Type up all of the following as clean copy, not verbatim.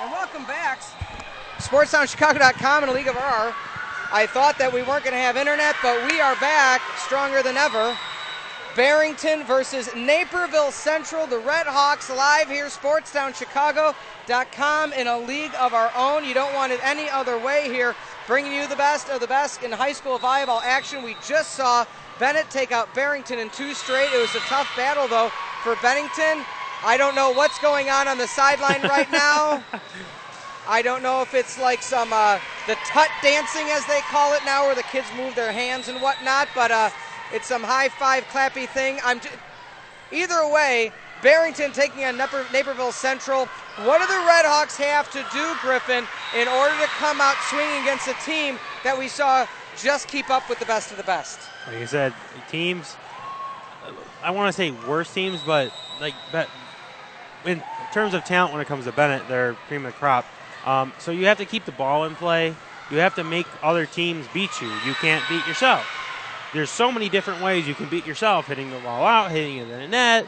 And welcome back. SportsTownChicago.com and a League of Our. I thought that we weren't going to have internet, but we are back stronger than ever. Barrington versus Naperville Central, the Red Hawks live here, SportsTownChicago.com in a league of our own. You don't want it any other way here. Bringing you the best of the best in high school volleyball action. We just saw Bennett take out Barrington in 2 straight. It was a tough battle, though, for Bennington. I don't know what's going on the sideline right now. I don't know if it's like some the tut dancing, as they call it now, where the kids move their hands and whatnot, but it's some high-five clappy thing. Either way, Barrington taking on Naperville Central. What do the Red Hawks have to do, Griffin, in order to come out swinging against a team that we saw just keep up with the best of the best? Like I said, teams, I want to say worse teams, but in terms of talent when it comes to Bennett, they're cream of the crop. So you have to keep the ball in play. You have to make other teams beat you. You can't beat yourself. There's so many different ways you can beat yourself: hitting the ball out, hitting it in the net,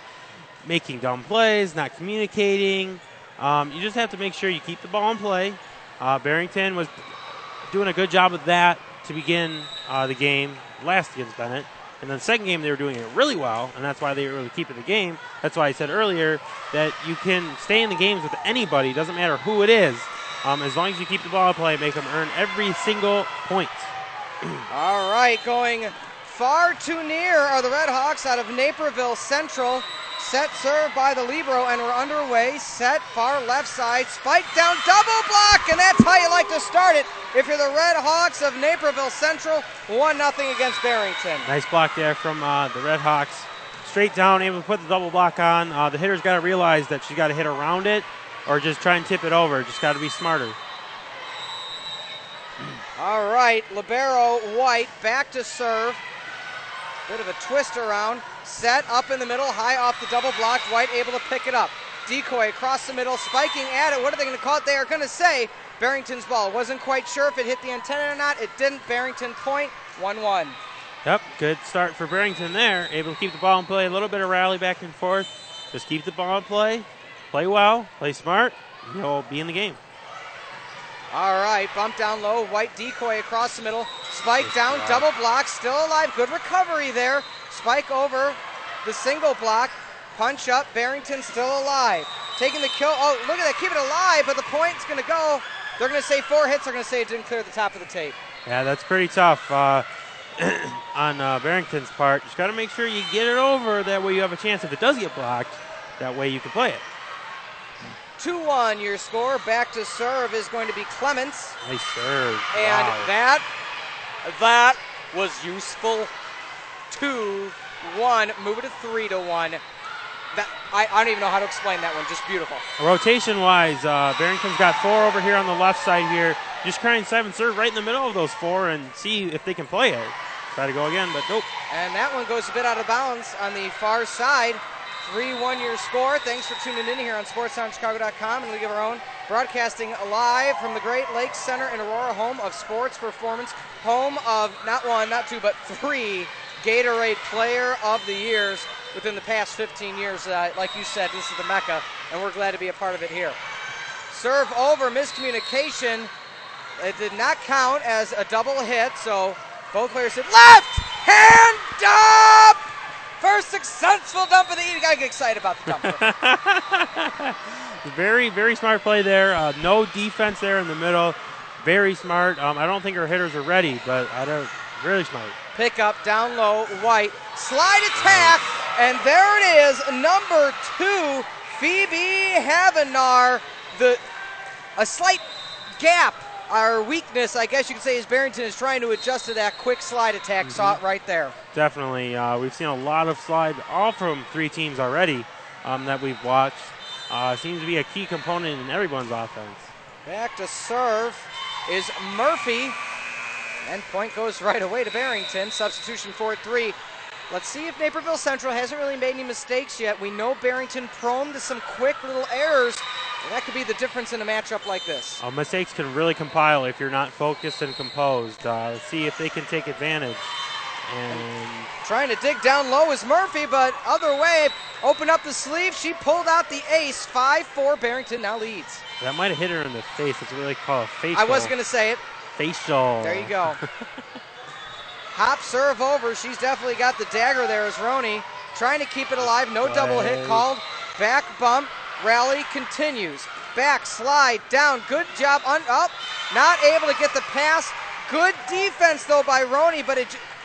making dumb plays, not communicating. You just have to make sure you keep the ball in play. Barrington was doing a good job of that to begin the game last against Bennett. And then the second game, they were doing it really well, and that's why they were able to keep it the game. That's why I said earlier that you can stay in the games with anybody. Doesn't matter who it is. As long as you keep the ball in play, make them earn every single point. All right, going far too near are the Red Hawks out of Naperville Central. Set serve by the libero, and we're underway. Set far left side, spike down, double block, and that's how you like to start it. If you're the Red Hawks of Naperville Central, 1-0 against Barrington. Nice block there from the Red Hawks. Straight down, able to put the double block on. The hitter's got to realize that she's got to hit around it or just try and tip it over. Just got to be smarter. All right, libero White back to serve. Bit of a twist around. Set up in the middle, high off the double block. White able to pick it up. Decoy across the middle, spiking at it. What are they going to call it? They are going to say Barrington's ball. Wasn't quite sure if it hit the antenna or not. It didn't. Barrington point, 1-1. Yep, good start for Barrington there. Able to keep the ball in play, a little bit of rally back and forth. Just keep the ball in play well, play smart, and you'll be in the game. All right, bump down low, White decoy across the middle, spike down, double block, still alive, good recovery there. Spike over the single block, punch up, Barrington still alive. Taking the kill, oh, look at that, keep it alive, but the point's gonna go. They're gonna say 4 hits, they're gonna say it didn't clear the top of the tape. Yeah, that's pretty tough on Barrington's part. Just gotta make sure you get it over, that way you have a chance if it does get blocked, that way you can play it. 2-1 your score. Back to serve is going to be Clements. Nice serve. And wow. that was useful. 2-1. Move it to 3-1. I don't even know how to explain that one. Just beautiful. Rotation-wise, Barrington's got 4 over here on the left side here. Just try and 7 serve right in the middle of those 4 and see if they can play it. Try to go again, but nope. And that one goes a bit out of bounds on the far side. 3-1 your score. Thanks for tuning in here on SportsTownChicago.com and League of Our Own. Broadcasting live from the Great Lakes Center in Aurora, home of sports performance, home of not 1, not 2, but 3 Gatorade Player of the Years within the past 15 years. Like you said, this is the Mecca, and we're glad to be a part of it here. Serve over, miscommunication. It did not count as a double hit, so both players said left hand dump! First successful dump of the evening. You got to get excited about the dump. Very, very smart play there. No defense there in the middle. Very smart. I don't think our hitters are ready, but really smart. Pick up, down low, White. Slide attack, and there it is. Number 2, Phoebe Havenar. A slight gap. Our weakness, I guess you could say, is Barrington is trying to adjust to that quick slide attack. Mm-hmm. Saw it right there. Definitely. We've seen a lot of slide, all from 3 teams already that we've watched. Seems to be a key component in everyone's offense. Back to serve is Murphy. And point goes right away to Barrington. Substitution for 3. Let's see if Naperville Central hasn't really made any mistakes yet. We know Barrington prone to some quick little errors. And that could be the difference in a matchup like this. Mistakes can really compile if you're not focused and composed. See if they can take advantage And trying to dig down low is Murphy, but other way, open up the sleeve. She pulled out the ace. 5-4, Barrington now leads. that might have hit her in the face. That's what they call a facial. I was going to say it. Facial. There you go. Hop serve over. She's definitely got the dagger there as Roney trying to keep it alive. No double hit called. Back bump. Rally continues. Back slide down. Good job. Up. Not able to get the pass. Good defense though by Roney, but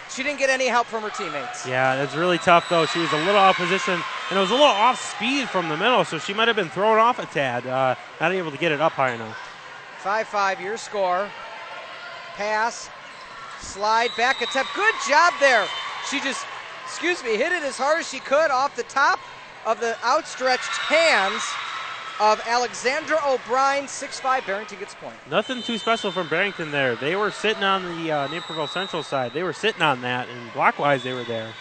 she didn't get any help from her teammates. Yeah, that's really tough though. She was a little off position, and it was a little off speed from the middle, so she might have been thrown off a tad. Not able to get it up high enough. 5-5 your score. Pass. Slide back attempt. Good job there. She just, hit it as hard as she could off the top of the outstretched hands of Alexandra O'Brien. 6-5, Barrington gets a point. Nothing too special from Barrington there. They were sitting on the Naperville Central side. They were sitting on that, and block-wise they were there.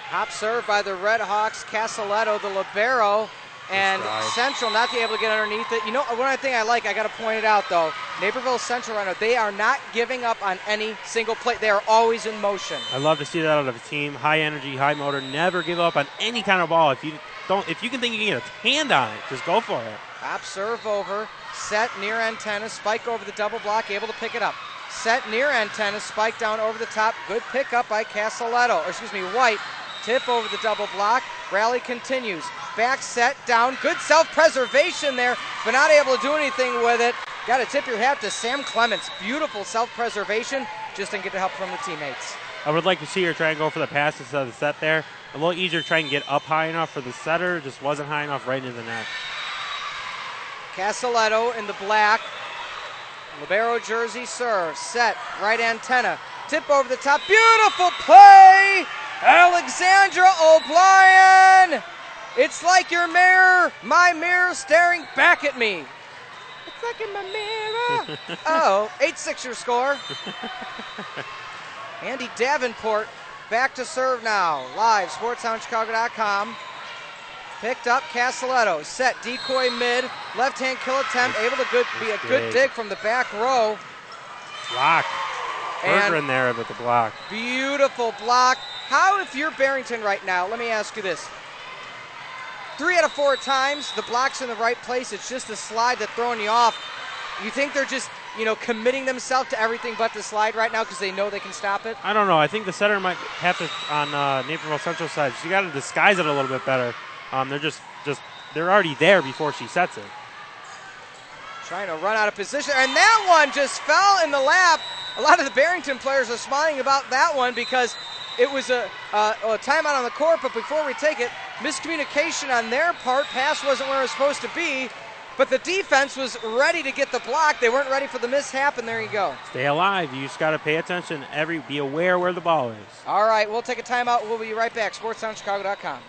Hop serve by the Red Hawks. Casaletto, the libero, and Central not able to get underneath it. You know, one thing I like, I got to point it out though, Naperville Central right now, they are not giving up on any single play. They are always in motion. I love to see that out of a team. High energy, high motor, never give up on any kind of ball. If you can think you can get a hand on it, just go for it. Hop serve over, set near antenna, spike over the double block, able to pick it up. Set near antenna, spike down over the top, good pickup by White. Tip over the double block, rally continues. Back set down, good self-preservation there, but not able to do anything with it. Got to tip your hat to Sam Clements. Beautiful self-preservation, just didn't get the help from the teammates. I would like to see her try and go for the pass instead of the set there. A little easier to try and get up high enough for the setter, just wasn't high enough right into the net. Casaletto in the black. Libero jersey serve. Set. Right antenna. Tip over the top. Beautiful play! Alexandra O'Brien! It's like your mirror, my mirror staring back at me. It's like in my mirror. 8-6 your score. Andy Davenport back to serve now. Live, sportsoundchicago.com. Picked up Casaletto. Set, decoy mid. Left-hand kill attempt. Able to be a good dig from the back row. Block. Bergeron there with the block. Beautiful block. How, if you're Barrington right now, let me ask you this. 3 out of 4 times, the block's in the right place. It's just the slide that's throwing you off. You think they're just, committing themselves to everything but the slide right now because they know they can stop it? I don't know. I think the setter might have to, on Naperville Central side, she got to disguise it a little bit better. They're already there before she sets it. Trying to run out of position, and that one just fell in the lap. A lot of the Barrington players are smiling about that one because it was a timeout on the court, but before we take it, miscommunication on their part. Pass wasn't where it was supposed to be, but the defense was ready to get the block. They weren't ready for the mishap, and there you go. Stay alive. You just got to pay attention. Be aware where the ball is. All right, we'll take a timeout. We'll be right back. SportsOnChicago.com.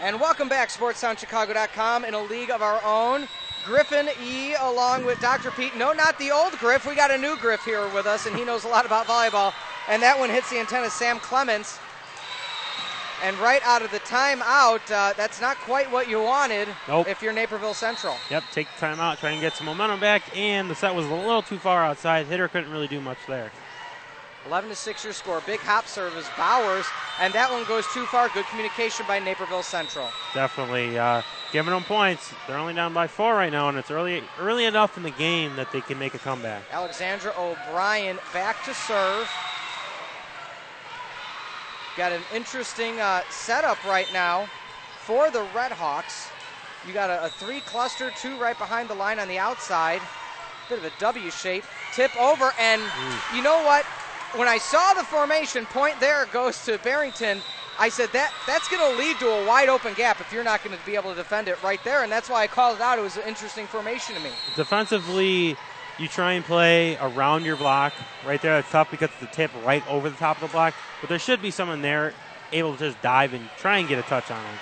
And welcome back, SportsSoundChicago.com, in a league of our own. Griffin E. along with Dr. Pete. No, not the old Griff. We got a new Griff here with us, and he knows a lot about volleyball. And that one hits the antenna, Sam Clements. And right out of the timeout, that's not quite what you wanted if you're Naperville Central. Yep, take the timeout, try and get some momentum back, and the set was a little too far outside. Hitter couldn't really do much there. 11-6 your score. Big hop service, Bowers, and that one goes too far. Good communication by Naperville Central. Definitely giving them points. They're only down by 4 right now, and it's early enough in the game that they can make a comeback. Alexandra O'Brien back to serve. Got an interesting setup right now for the Red Hawks. You got a 3 cluster, 2 right behind the line on the outside. Bit of a W shape. tip over, and you know what? When I saw the formation, point there goes to Barrington, I said that's going to lead to a wide open gap if you're not going to be able to defend it right there, and that's why I called it out. It was an interesting formation to me. Defensively, you try and play around your block. Right there, that's tough because it's the tip right over the top of the block, but there should be someone there able to just dive and try and get a touch on him.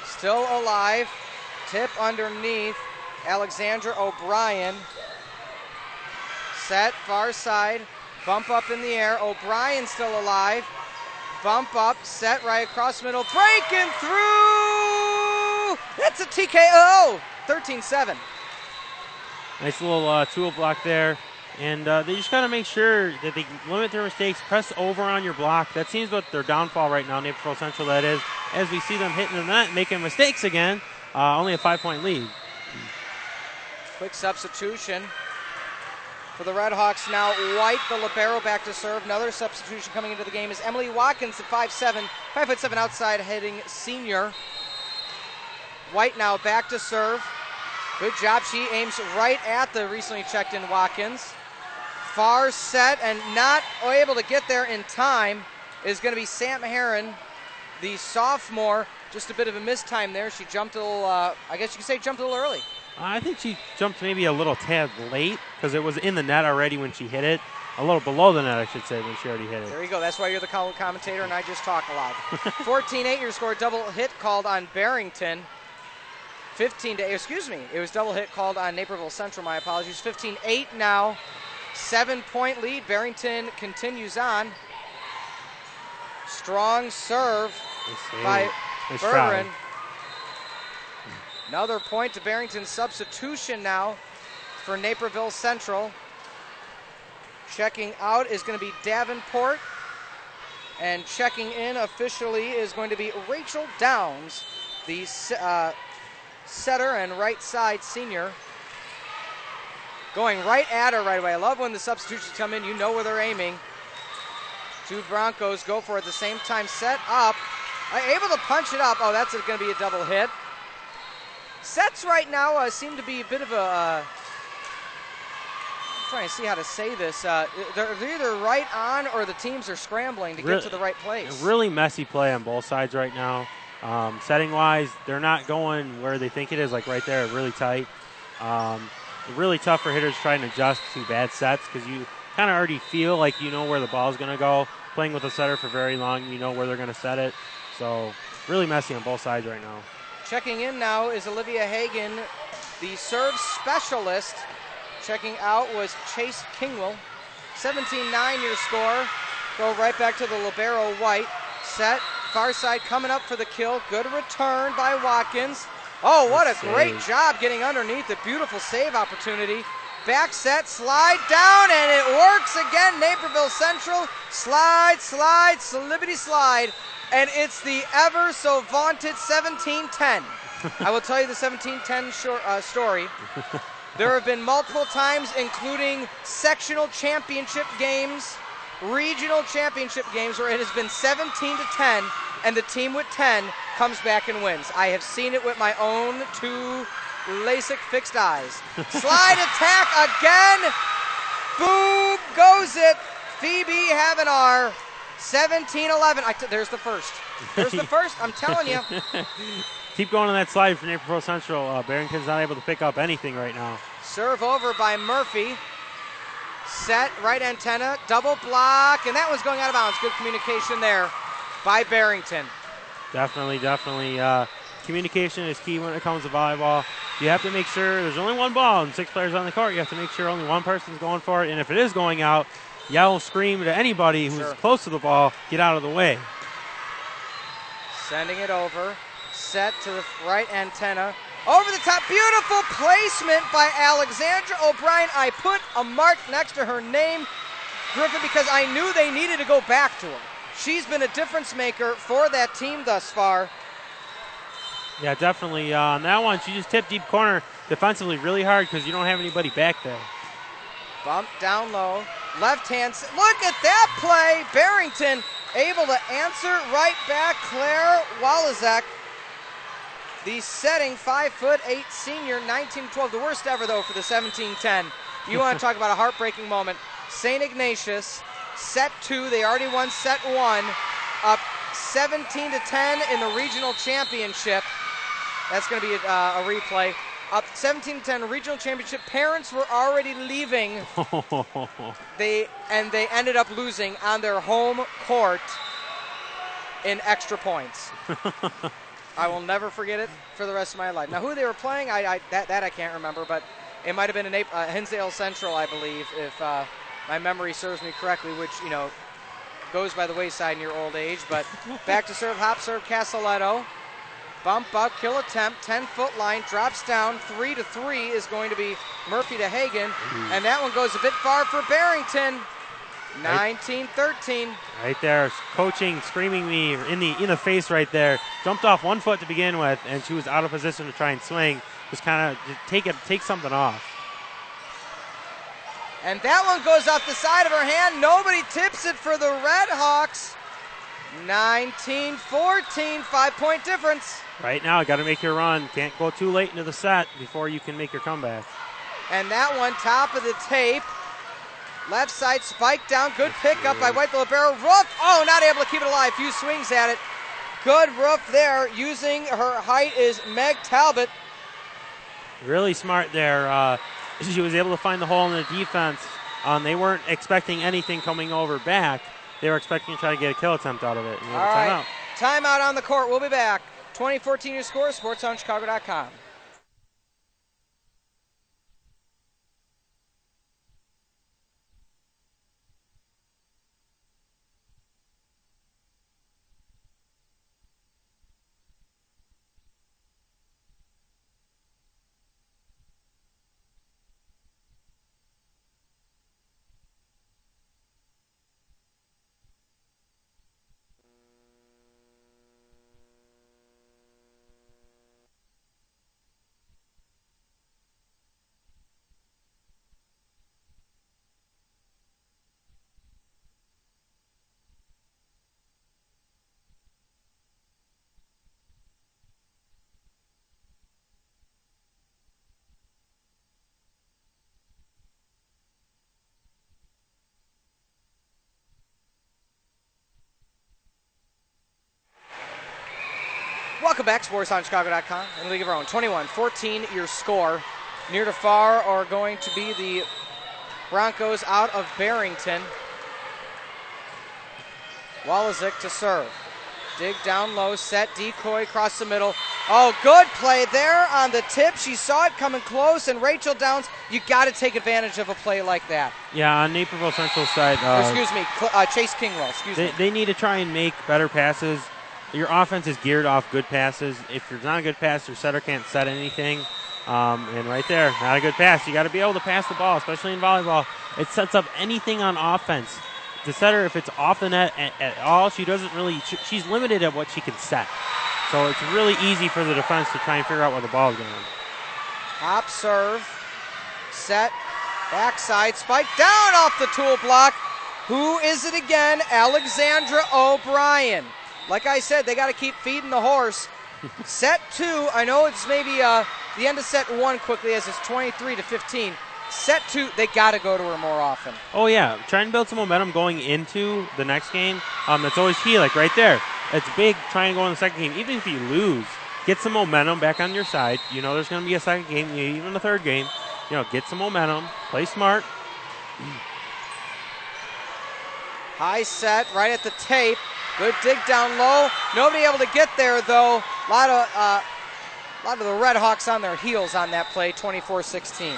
Still alive. Tip underneath. Alexandra O'Brien. Set, far side. Bump up in the air. O'Brien still alive. Bump up, set right across middle. Breaking through! That's a TKO! 13-7. Nice little tool block there. And they just got to make sure that they limit their mistakes, press over on your block. That seems what their downfall right now, Naperville Central, that is. As we see them hitting the net, making mistakes again. Only a 5-point lead. Quick substitution for the Redhawks now. White, the libero, back to serve. Another substitution coming into the game is Emily Watkins at 5'7", outside heading senior. White now back to serve. Good job. She aims right at the recently checked in Watkins. Far set and not able to get there in time is going to be Sam Herron, the sophomore. Just a bit of a mistime there. She jumped a little, I guess you could say jumped a little early. I think she jumped maybe a little tad late because it was in the net already when she hit it. A little below the net, I should say, when she already hit it. There you go. That's why you're the commentator and I just talk a lot. 14-8, your score. Double hit called on Barrington. 15-8, excuse me. It was double hit called on Naperville Central. My apologies. 15-8 now. 7-point lead. Barrington continues on. Strong serve by Bergeron. Another point to Barrington. Substitution now for Naperville Central. Checking out is going to be Davenport. And checking in officially is going to be Rachel Downs, the setter and right side senior. Going right at her right away. I love when the substitutions come in. You know where they're aiming. Two Broncos go for it at the same time. Set up. Able to punch it up. Oh, that's going to be a double hit. Sets right now seem to be a bit of a... I'm trying to see how to say this. They're either right on or the teams are scrambling to get to the right place. Really messy play on both sides right now. Setting-wise, they're not going where they think it is, like right there, really tight. Really tough for hitters trying to adjust to bad sets because you kind of already feel like you know where the ball is going to go. Playing with a setter for very long, you know where they're going to set it. So really messy on both sides right now. Checking in now is Olivia Hagan, the serve specialist. Checking out was Chase Kingwell. 17-9 your score. Go right back to the libero White. Set, far side coming up for the kill. Good return by Watkins. Oh, what a great job getting underneath. A beautiful save opportunity. Back set, slide down, and it works again. Naperville Central, slide, slibbity slide. And it's the ever so vaunted 17-10. I will tell you the 17-10 story. There have been multiple times, including sectional championship games, regional championship games, where it has been 17-10, and the team with 10 comes back and wins. I have seen it with my own two LASIK fixed eyes. Slide attack again. Boom goes it. Phoebe Havenar. 17-11. There's the first. There's the first. I'm telling you. Keep going on that slide for Naperville Central. Barrington's not able to pick up anything right now. Serve over by Murphy. Set, right antenna, double block, and that one's going out of bounds. Good communication there by Barrington. Definitely. Communication is key when it comes to volleyball. You have to make sure there's only one ball and 6 players on the court. You have to make sure only one person's going for it, and if it is going out, yell, scream to anybody who's close to the ball, get out of the way. Sending it over. Set to the right antenna. Over the top. Beautiful placement by Alexandra O'Brien. I put a mark next to her name, Griffin, because I knew they needed to go back to her. She's been a difference maker for that team thus far. Yeah, definitely. On that one, she just tipped deep corner defensively really hard because you don't have anybody back there. Bump down low. Left hand. Look at that play. Barrington able to answer right back. Claire Walizek, the setting 5'8" senior, 19-12. The worst ever, though, for the 17-10. You want to talk about a heartbreaking moment. St. Ignatius, set 2. They already won set 1. Up 17-10 in the regional championship. That's going to be a replay. Up 17-10 regional championship. Parents were already leaving. They ended up losing on their home court in extra points. I will never forget it for the rest of my life. Now, who they were playing, that I can't remember, but it might have been Hinsdale Central, I believe, if my memory serves me correctly, which, goes by the wayside in your old age. But back to serve, hop serve, Castelletto. Bump up, kill attempt, 10-foot line, drops down, 3-3 is going to be Murphy to Hagan, and that one goes a bit far for Barrington. 19-13. Right there, coaching, screaming me in the face right there. Jumped off 1 foot to begin with, and she was out of position to try and swing. Just kind of take something off. And that one goes off the side of her hand. Nobody tips it for the Red Hawks. 19-14, 5-point difference. Right now, got to make your run. Can't go too late into the set before you can make your comeback. And that one, top of the tape. Left side spike down. Good pickup by White the Libero. Roof. Oh, not able to keep it alive. Few swings at it. Good roof there. Using her height is Meg Talbot. Really smart there. She was able to find the hole in the defense. They weren't expecting anything coming over back. They were expecting to try to get a kill attempt out of it. All right. Timeout on the court. We'll be back. 2014 your score, sportsoutchicago.com. Welcome back, sportsoutchicago.com and League of Our Own. 21-14 your score. Near to far are going to be the Broncos out of Barrington. Walazic to serve. Dig down low, set, decoy across the middle. Oh, good play there on the tip. She saw it coming close, and Rachel Downs, you got to take advantage of a play like that. Yeah, on Naperville Central side. Chase Kingwell, They need to try and make better passes. Your offense is geared off good passes. If you're not a good passer, your setter can't set anything. And right there, not a good pass. You got to be able to pass the ball, especially in volleyball. It sets up anything on offense. The setter, if it's off the net at all, she doesn't really. She's limited at what she can set. So it's really easy for the defense to try and figure out where the ball is going. Hop serve, set, backside, spike down off the tool block. Who is it again? Alexandra O'Brien. Like I said, they got to keep feeding the horse. Set 2, I know it's maybe the end of set 1 quickly as it's 23-15. Set 2, they got to go to her more often. Oh, yeah. Try and build some momentum going into the next game. That's always key, like right there. It's big. Try and go in the second game. Even if you lose, get some momentum back on your side. You know there's going to be a second game, even a third game. Get some momentum. Play smart. High set right at the tape. Good dig down low. Nobody able to get there, though. A lot of the Red Hawks on their heels on that play, 24-16.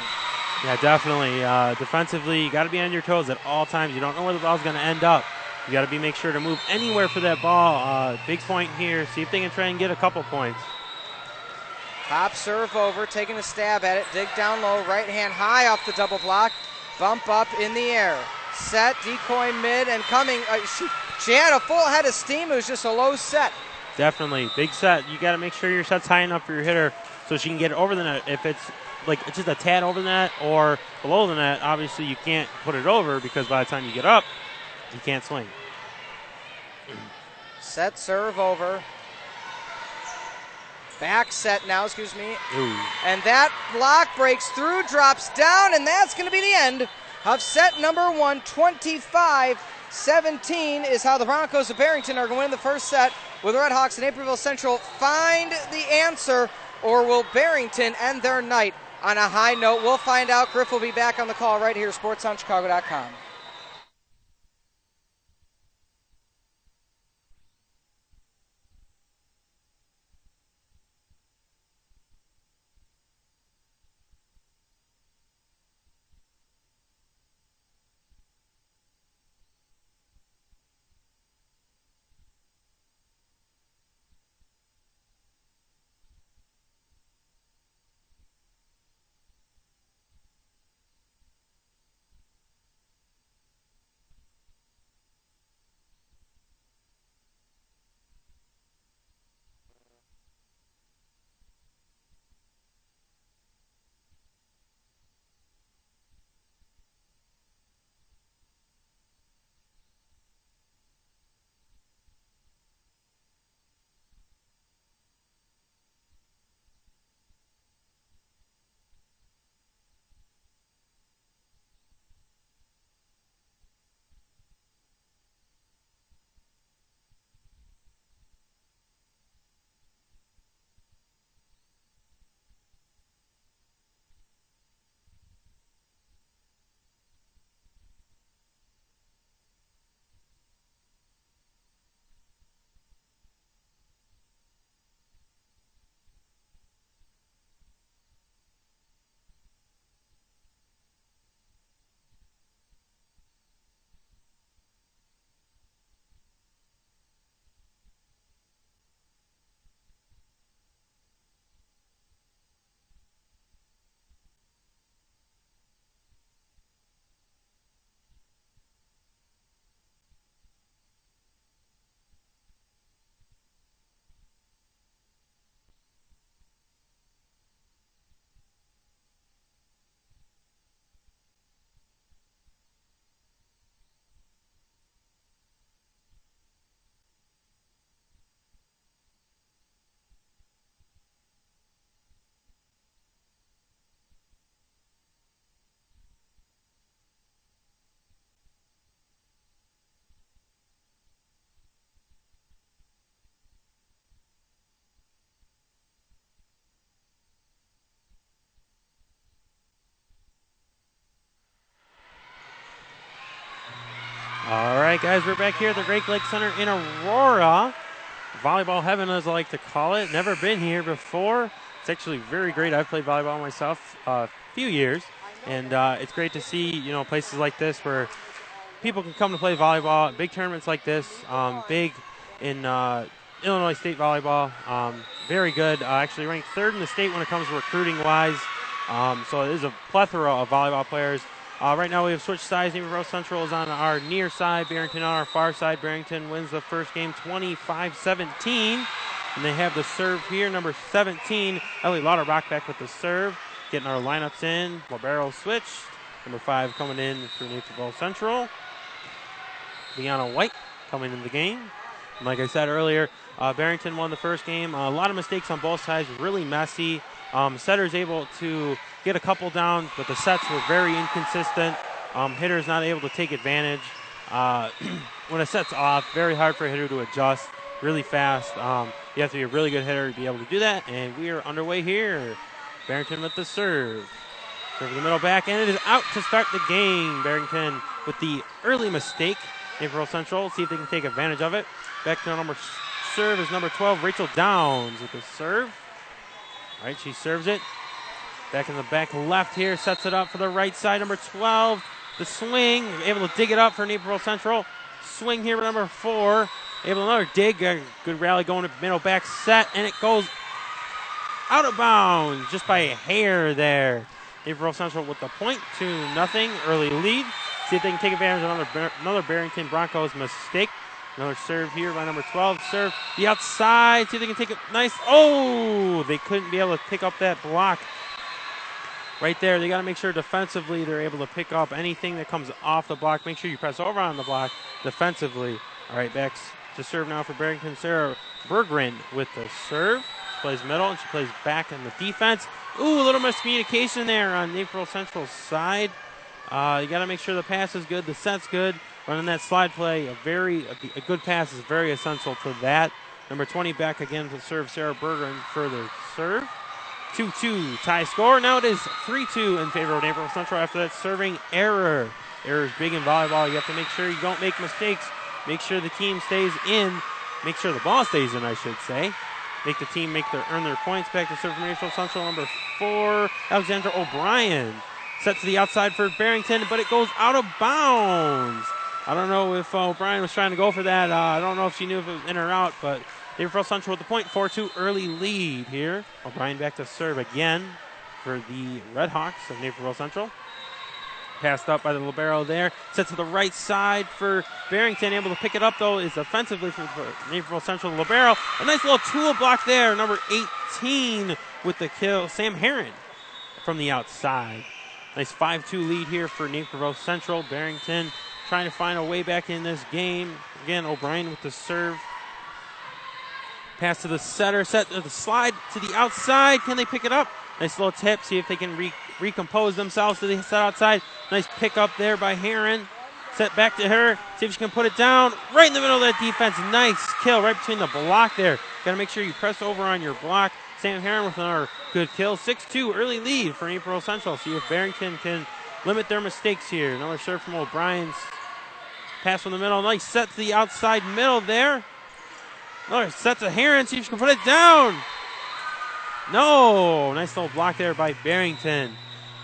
Yeah, definitely. Defensively, you got to be on your toes at all times. You don't know where the ball's going to end up. You got to make sure to move anywhere for that ball. Big point here. See if they can try and get a couple points. Top serve over, taking a stab at it. Dig down low, right hand high off the double block. Bump up in the air. Set, decoy mid, and coming. She had a full head of steam. It was just a low set. Definitely. Big set. You got to make sure your set's high enough for your hitter so she can get it over the net. If it's just a tad over the net or below the net, obviously you can't put it over because by the time you get up, you can't swing. Set serve over. Back set now, excuse me. Ooh. And that block breaks through, drops down, and that's going to be the end of set number 1. 25-17 is how the Broncos of Barrington are going to win the first set. Will the Redhawks and Naperville Central find the answer, or will Barrington end their night on a high note? We'll find out. Griff will be back on the call right here, sportsonchicago.com. All right, guys, we're back here at the Great Lakes Center in Aurora. Volleyball heaven, as I like to call it. Never been here before. It's actually very great. I've played volleyball myself a few years, and it's great to see, places like this where people can come to play volleyball. Big tournaments like this, big in Illinois State volleyball. Very good. Actually ranked third in the state when it comes to recruiting-wise. So it is a plethora of volleyball players. Right now we have switched sides. Naperville Central is on our near side, Barrington on our far side. Barrington wins the first game 25-17. And they have the serve here, number 17, Ellie Lauterbach back with the serve. Getting our lineups in. Barrow switch. Number 5 coming in for Naperville Central. Leanna White coming in the game. And like I said earlier, Barrington won the first game. A lot of mistakes on both sides, really messy. Setters able to get a couple down, but the sets were very inconsistent. Hitters not able to take advantage. When a set's off, very hard for a hitter to adjust really fast. You have to be a really good hitter to be able to do that, and we are underway here. Barrington with the serve. Serve in the middle back, and it is out to start the game. Barrington with the early mistake. Naperville Central, see if they can take advantage of it. Back to number serve is number 12, Rachel Downs with the serve. All right, she serves it. Back in the back left here, sets it up for the right side, number 12. The swing, able to dig it up for Naperville Central. Swing here with number 4. Able to another dig, good rally going to middle back set, and it goes out of bounds just by a hair there. Naperville Central with the point, 2-0 early lead. See if they can take advantage of another Barrington Broncos mistake. Another serve here by number 12. Serve the outside. See if they can take it. Nice. Oh, they couldn't be able to pick up that block right there. They got to make sure defensively they're able to pick up anything that comes off the block. Make sure you press over on the block defensively. All right, back to serve now for Barrington. Sarah Berggren with the serve. plays middle, and she plays back in the defense. Ooh, a little miscommunication there on Naperville Central's side. You got to make sure the pass is good, the set's good. Running that slide play, a good pass is very essential to that. Number 20 back again to serve Sarah Berger and further serve. 2-2 tie score. Now it is 3-2 in favor of Naperville Central after that serving error. Error is big in volleyball. You have to make sure you don't make mistakes. Make sure the team stays in. Make sure the ball stays in, I should say. Make the team earn their points. Back to serve from Naperville Central. Number 4, Alexandra O'Brien. Set to the outside for Barrington, but it goes out of bounds. I don't know if O'Brien was trying to go for that. I don't know if she knew if it was in or out, but Naperville Central with the point. 4-2 early lead here. O'Brien back to serve again for the Red Hawks of Naperville Central. Passed up by the libero there. Set to the right side for Barrington. Able to pick it up, though, is offensively for Naperville Central. The libero. A nice little tool block there. Number 18 with the kill. Sam Herron from the outside. Nice 5-2 lead here for Naperville Central. Barrington trying to find a way back in this game. Again, O'Brien with the serve. Pass to the setter. Set to the slide to the outside. Can they pick it up? Nice little tip. See if they can recompose themselves to the set outside. Nice pick up there by Herron. Set back to her. See if she can put it down. Right in the middle of that defense. Nice kill right between the block there. Got to make sure you press over on your block. Sam Herron with another good kill. 6-2 early lead for Naperville Central. See if Barrington can limit their mistakes here. Another serve from O'Brien's. Pass from the middle. Nice set to the outside middle there. Another set to Herron. See if she can put it down. No. Nice little block there by Barrington.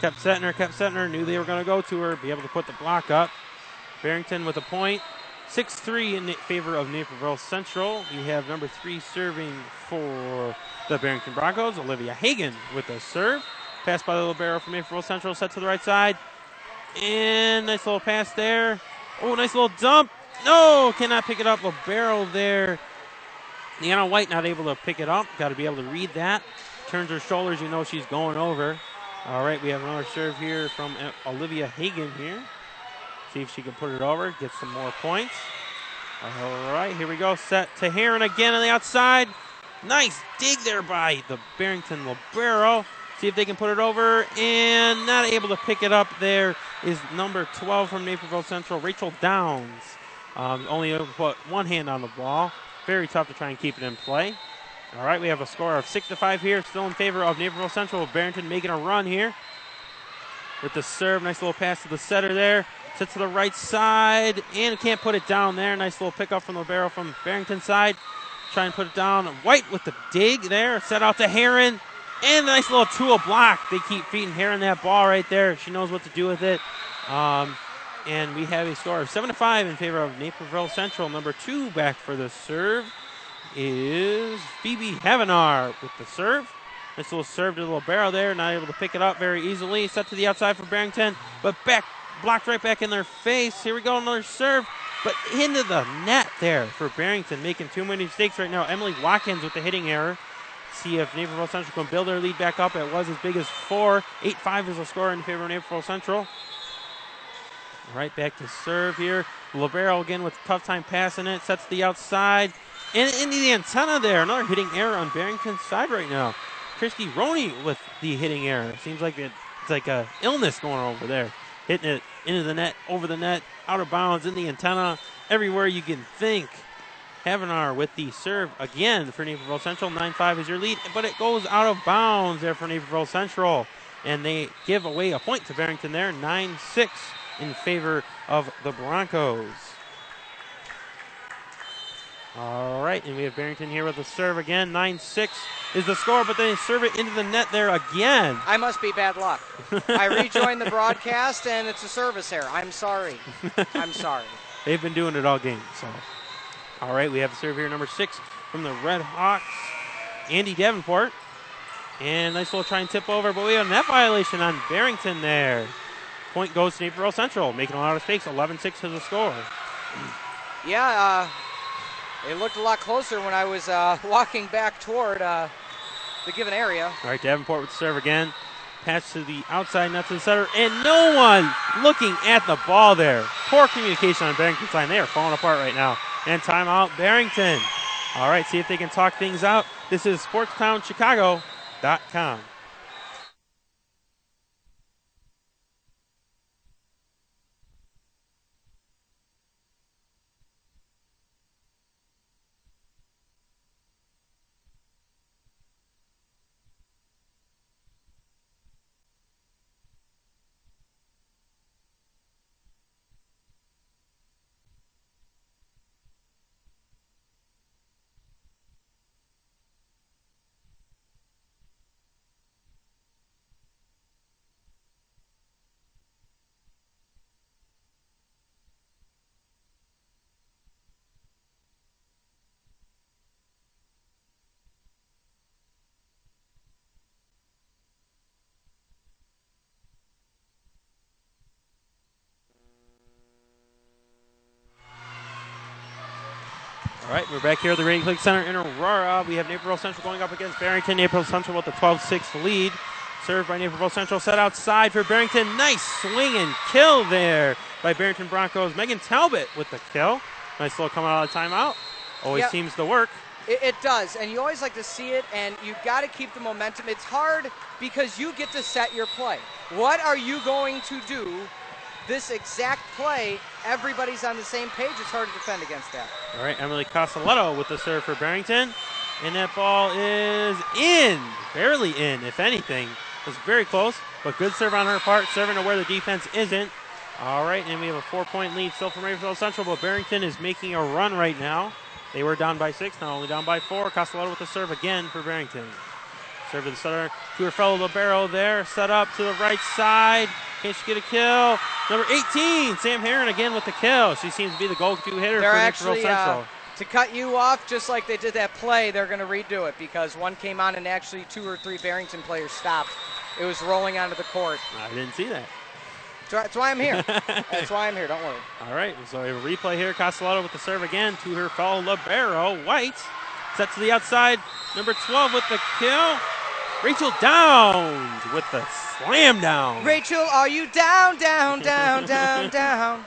Kept setting her. Knew they were going to go to her. Be able to put the block up. Barrington with a point. 6-3 in favor of Naperville Central. You have number 3 serving for the Barrington Broncos. Olivia Hagan with the serve. Pass by the libero from Naperville Central. Set to the right side. And nice little pass there. Oh, nice little dump. No, cannot pick it up. Libero there. Deanna White not able to pick it up. Got to be able to read that. Turns her shoulders. You know she's going over. All right, we have another serve here from Olivia Hagan here. See if she can put it over. Get some more points. All right, here we go. Set to Herron again on the outside. Nice dig there by the Barrington libero. See if they can put it over. And not able to pick it up there is number 12 from Naperville Central, Rachel Downs. Only able to put one hand on the ball. Very tough to try and keep it in play. All right, we have a score of 6-5 here. Still in favor of Naperville Central. Barrington making a run here with the serve. Nice little pass to the setter there. Sits to the right side and can't put it down there. Nice little pickup from the libero from Barrington's side. Try and put it down. White with the dig there. Set out to Herron. And a nice little tool block. They keep feeding Herron that ball right there. She knows what to do with it. And we have a score of 7-5 in favor of Naperville Central. Number 2 back for the serve is Phoebe Havenar with the serve. Nice little serve to the libero there. Not able to pick it up very easily. Set to the outside for Barrington. But blocked right back in their face. Here we go, another serve. But into the net there for Barrington. Making too many mistakes right now. Emily Watkins with the hitting error. See if Naperville Central can build their lead back up. It was as big as 4. 8-5 is the score in favor of Naperville Central. Right back to serve here. Libero again with a tough time passing it. Sets the outside. And into the antenna there. Another hitting error on Barrington's side right now. Christy Roney with the hitting error. Seems like it's like a illness going on over there. Hitting it into the net, over the net, out of bounds, in the antenna, everywhere you can think. Havenar with the serve again for Naperville Central. 9-5 is your lead, but it goes out of bounds there for Naperville Central. And they give away a point to Barrington there. 9-6 in favor of the Broncos. All right, and we have Barrington here with the serve again. 9-6 is the score, but they serve it into the net there again. I must be bad luck. I rejoined the broadcast, and it's a service error. I'm sorry. I'm sorry. They've been doing it all game. So, all right, we have a serve here, number 6 from the Red Hawks, Andy Davenport. And nice little try and tip over, but we have a net violation on Barrington there. Point goes to Naperville Central, making a lot of mistakes. 11-6 is the score. Yeah, it looked a lot closer when I was walking back toward the given area. All right, Davenport with the serve again. Pass to the outside, not to the center, and no one looking at the ball there. Poor communication on Barrington's line. They are falling apart right now. And timeout, Barrington. All right, see if they can talk things out. This is SportsTownChicago.com. All right, we're back here at the Radiant Click Center in Aurora. We have Naperville Central going up against Barrington. Naperville Central with the 12-6 lead. Served by Naperville Central, set outside for Barrington. Nice swing and kill there by Barrington Broncos. Megan Talbot with the kill. Nice little coming out of the timeout. Always seems to work. It does, and you always like to see it, and you've got to keep the momentum. It's hard because you get to set your play. What are you going to do this exact play? Everybody's on the same page. It's hard to defend against that. All right, Emily Costelletto with the serve for Barrington. And that ball is in, barely in, if anything. It was very close, but good serve on her part, serving to where the defense isn't. All right, and we have a 4-point lead still for Naperville Central, but Barrington is making a run right now. They were down by 6, now only down by 4. Costelletto with the serve again for Barrington. Serve to the center, to her fellow libero there, set up to the right side. Can she get a kill? Number 18, Sam Herron again with the kill. She seems to be the go-to hitter for Naperville Central. To cut you off, just like they did that play, they're going to redo it because one came on and actually 2 or 3 Barrington players stopped. It was rolling onto the court. I didn't see that. That's why I'm here. That's why I'm here. Don't worry. All right, so we have a replay here. Costelletto with the serve again to her fellow libero, White. Set to the outside. Number 12 with the kill. Rachel Downs with the slam down. Rachel, are you down, down, down, down, down?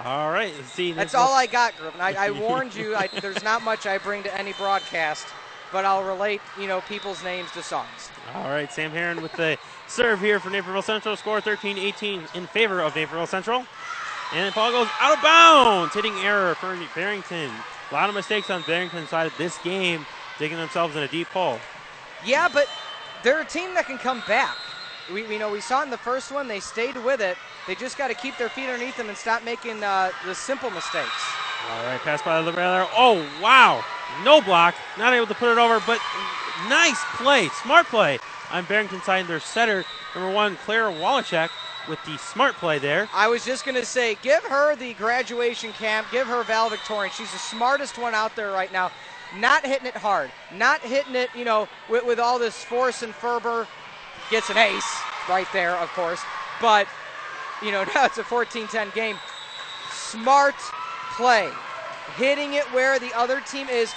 All right, let's see. That's all I got, group. And I warned you, there's not much I bring to any broadcast, but I'll relate, people's names to songs. All right, Sam Herron with the serve here for Naperville Central. Score 13-18 in favor of Naperville Central. And the ball goes out of bounds, hitting error for Barrington. A lot of mistakes on Barrington's side of this game, digging themselves in a deep hole. Yeah, but they're a team that can come back. We saw in the first one, they stayed with it. They just got to keep their feet underneath them and stop making the simple mistakes. All right, pass by the libero. Oh, wow. No block. Not able to put it over, but nice play, smart play on Barrington's side. Their setter, number 1, Claire Wallachek, with the smart play there. I was just going to say, give her the graduation camp, give her valedictorian. She's the smartest one out there right now. Not hitting it hard, not hitting it, with all this force and fervor. Gets an ace right there, of course. But, now it's a 14-10 game. Smart play. Hitting it where the other team is,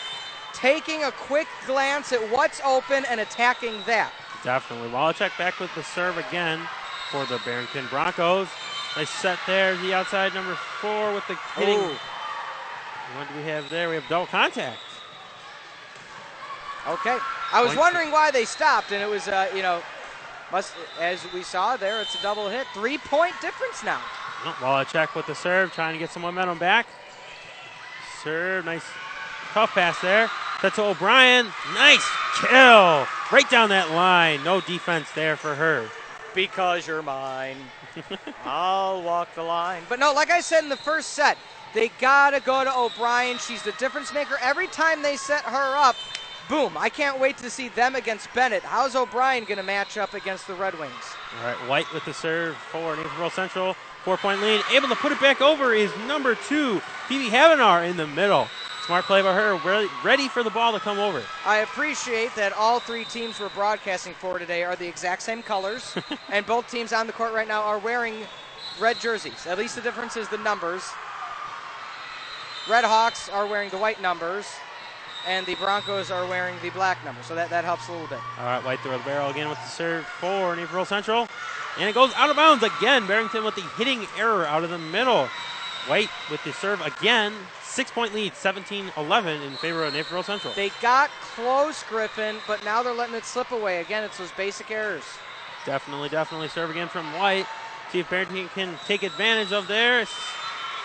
taking a quick glance at what's open and attacking that. Definitely. Wallachek back with the serve again for the Barrington Broncos. Nice set there. The outside, number 4 with the hitting. Ooh. What do we have there? We have double contact. Okay. I was wondering why they stopped, and it was, as we saw there, it's a double hit. 3-point difference now. Wallachek with the serve, trying to get some momentum back. Serve, nice tough pass there. Set to O'Brien. Nice kill. Right down that line. No defense there for her. Because you're mine. I'll walk the line. But no, like I said in the first set, they got to go to O'Brien. She's the difference maker. Every time they set her up, boom. I can't wait to see them against Bennett. How's O'Brien going to match up against the Red Wings? All right, White with the serve for Naperville Central. 4-point lead. Able to put it back over is number 2, Phoebe Havenar in the middle. Smart play by her, ready for the ball to come over. I appreciate that all 3 teams we're broadcasting for today are the exact same colors, and both teams on the court right now are wearing red jerseys. At least the difference is the numbers. Red Hawks are wearing the white numbers, and the Broncos are wearing the black numbers, so that helps a little bit. All right, White through the barrel again with the serve for Naperville Central. And it goes out of bounds again. Barrington with the hitting error out of the middle. White with the serve again. 6-point lead, 17-11 in favor of Naperville Central. They got close, Griffin, but now they're letting it slip away. Again, it's those basic errors. Definitely serve again from White. See if Barrington can take advantage of theirs.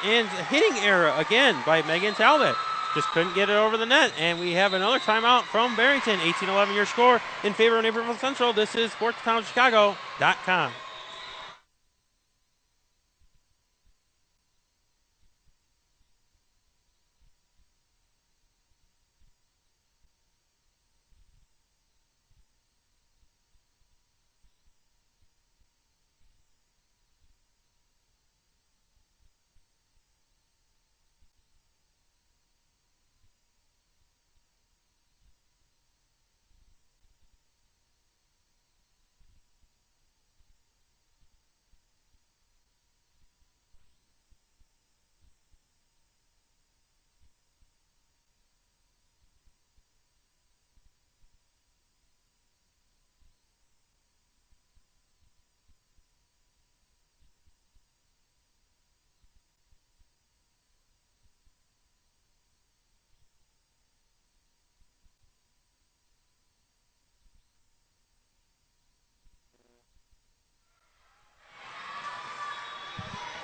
And a hitting error again by Megan Talbot. Just couldn't get it over the net. And we have another timeout from Barrington. 18-11 your score in favor of Naperville Central. This is SportsTownChicago.com.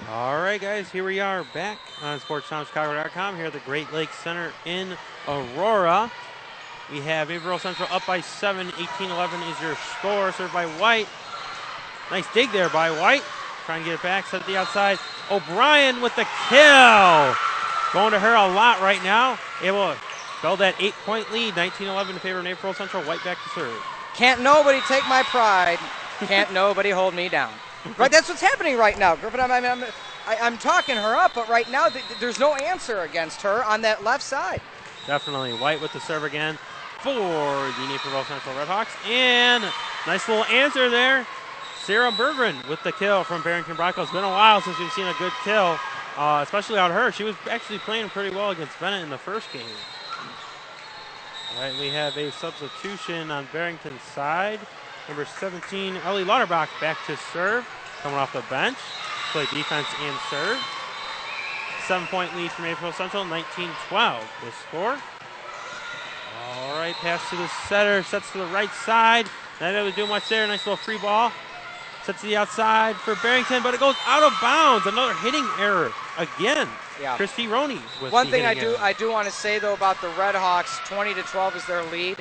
All right, guys, here we are back on SportsTownChicago.com here at the Great Lakes Center in Aurora. We have Naperville Central up by 7, 18-11 is your score, served by White. Nice dig there by White. Trying to get it back, set it to the outside. O'Brien with the kill. Going to her a lot right now. Able to build that 8-point lead, 19-11 in favor of Naperville Central. White back to serve. Can't nobody take my pride. Can't nobody hold me down. Right, that's what's happening right now, Griffin. I'm talking her up, but right now there's no answer against her on that left side. Definitely. White with the serve again for the Naperville Central Redhawks. And nice little answer there. Sarah Berggren with the kill from Barrington Broncos. It's been a while since we've seen a good kill, especially out of her. She was actually playing pretty well against Bennett in the first game. All right, we have a substitution on Barrington's side. Number 17, Ellie Lauterbach back to serve, coming off the bench. Play defense and serve. 7-point lead for Naperville Central, 19-12 the score. All right, pass to the setter, sets to the right side. Not able to do much there, nice little free ball. Sets to the outside for Barrington, but it goes out of bounds. Another hitting error again. Yeah. Christy Roney with One the thing I hitting error. do want to say, though, about the Redhawks, 20-12 is their lead.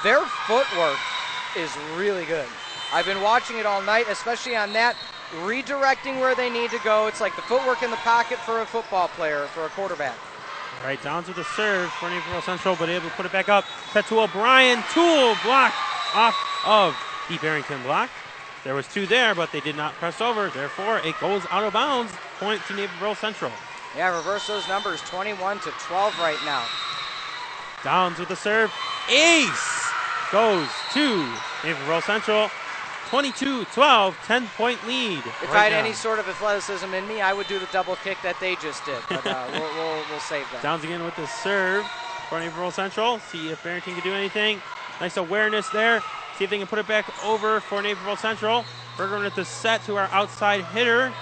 Their footwork is really good. I've been watching it all night, especially on that, redirecting where they need to go. It's like the footwork in the pocket for a football player, for a quarterback. All right, Downs with the serve for Naperville Central, but able to put it back up. Set to O'Brien. Tool block off of the Barrington block. There was two there, but they did not press over. Therefore, it goes out of bounds. Point to Naperville Central. Yeah, reverse those numbers. 21-12 right now. Downs with the serve. Ace goes to Naperville Central. 22-12, 10-point lead. If I had any sort of athleticism in me, I would do the double kick that they just did. But we'll save that. Downs again with the serve for Naperville Central. See if Barrington can do anything. Nice awareness there. See if they can put it back over for Naperville Central. Berggren with the set to our outside hitter.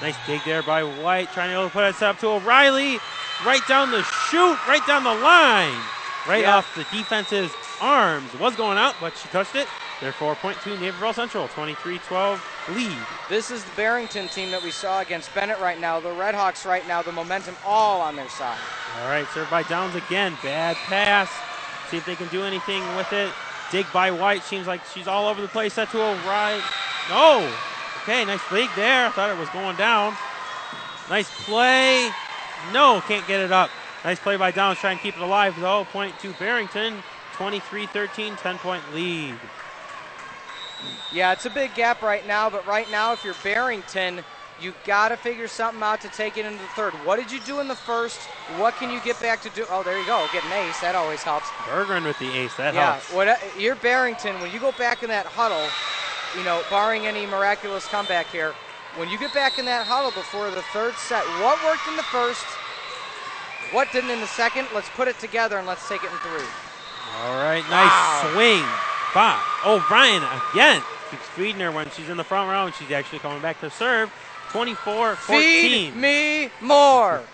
Nice dig there by White. Trying to put it up to O'Reilly. Right down the chute, right down the line. Right off the defense's arms. Was going out, but she touched it. Therefore, point to Naperville Central, 23-12 lead. This is the Barrington team that we saw against Bennett right now. The Redhawks right now, the momentum all on their side. All right, served by Downs again. Bad pass. See if they can do anything with it. Dig by White. Seems like she's all over the place. Set to O'Reilly. No. Okay, nice dig there. I thought it was going down. Nice play. No, can't get it up. Nice play by Downs. Trying to keep it alive, though. Point to Barrington, 23-13, 10-point lead. Yeah, it's a big gap right now, but right now, if you're Barrington, you got to figure something out to take it into the third. What did you do in the first? What can you get back to do? Oh, there you go. Get an ace. That always helps. Berggren with the ace. That helps. Yeah, you're Barrington. When you go back in that huddle, barring any miraculous comeback here, when you get back in that huddle before the third set, what worked in the first? What didn't in the second? Let's put it together and let's take it in three. All right, nice swing. O'Brien again keeps feeding her when she's in the front row, and she's actually coming back to serve. 24-14. Feed me more.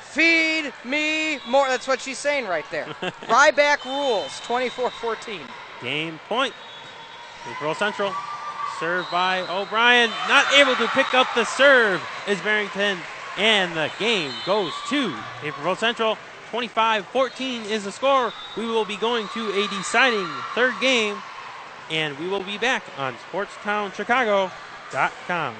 Feed me more. That's what she's saying right there. Ryback rules, 24-14. Game point. Naperville Central. Served by O'Brien. Not able to pick up the serve is Barrington. And the game goes to Naperville Central. 25-14 is the score. We will be going to a deciding third game. And we will be back on SportsTownChicago.com.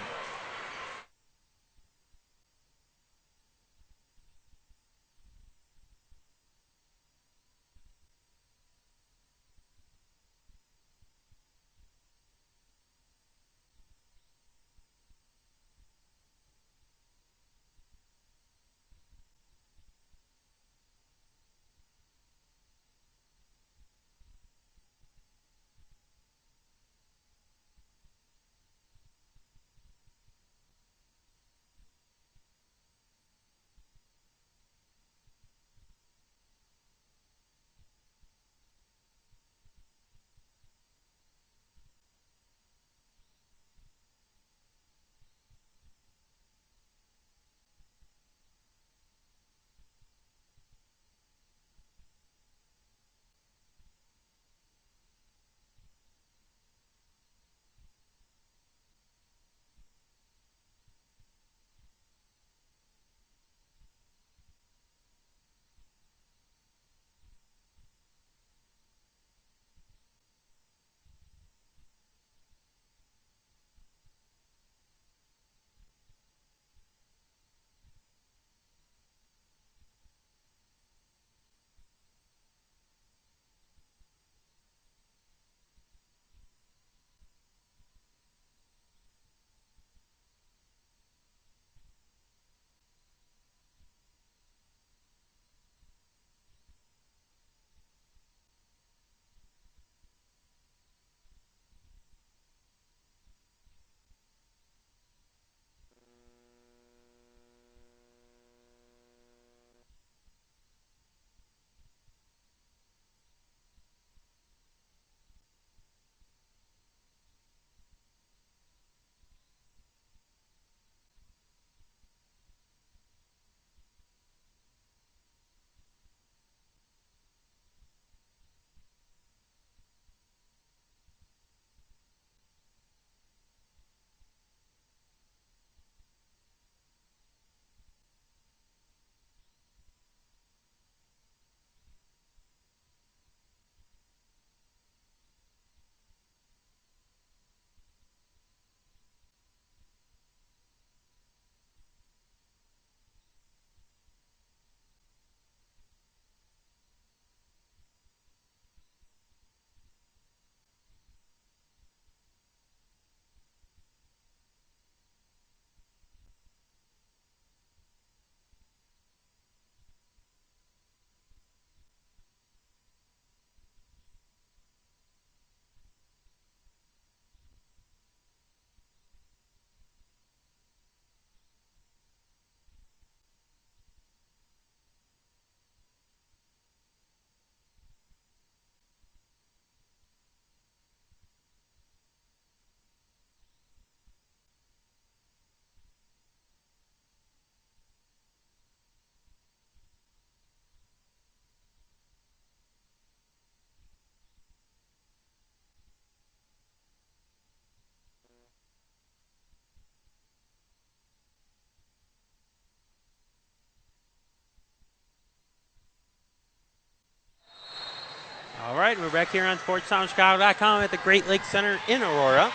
All right, we're back here on SportsTownChicago.com at the Great Lakes Center in Aurora.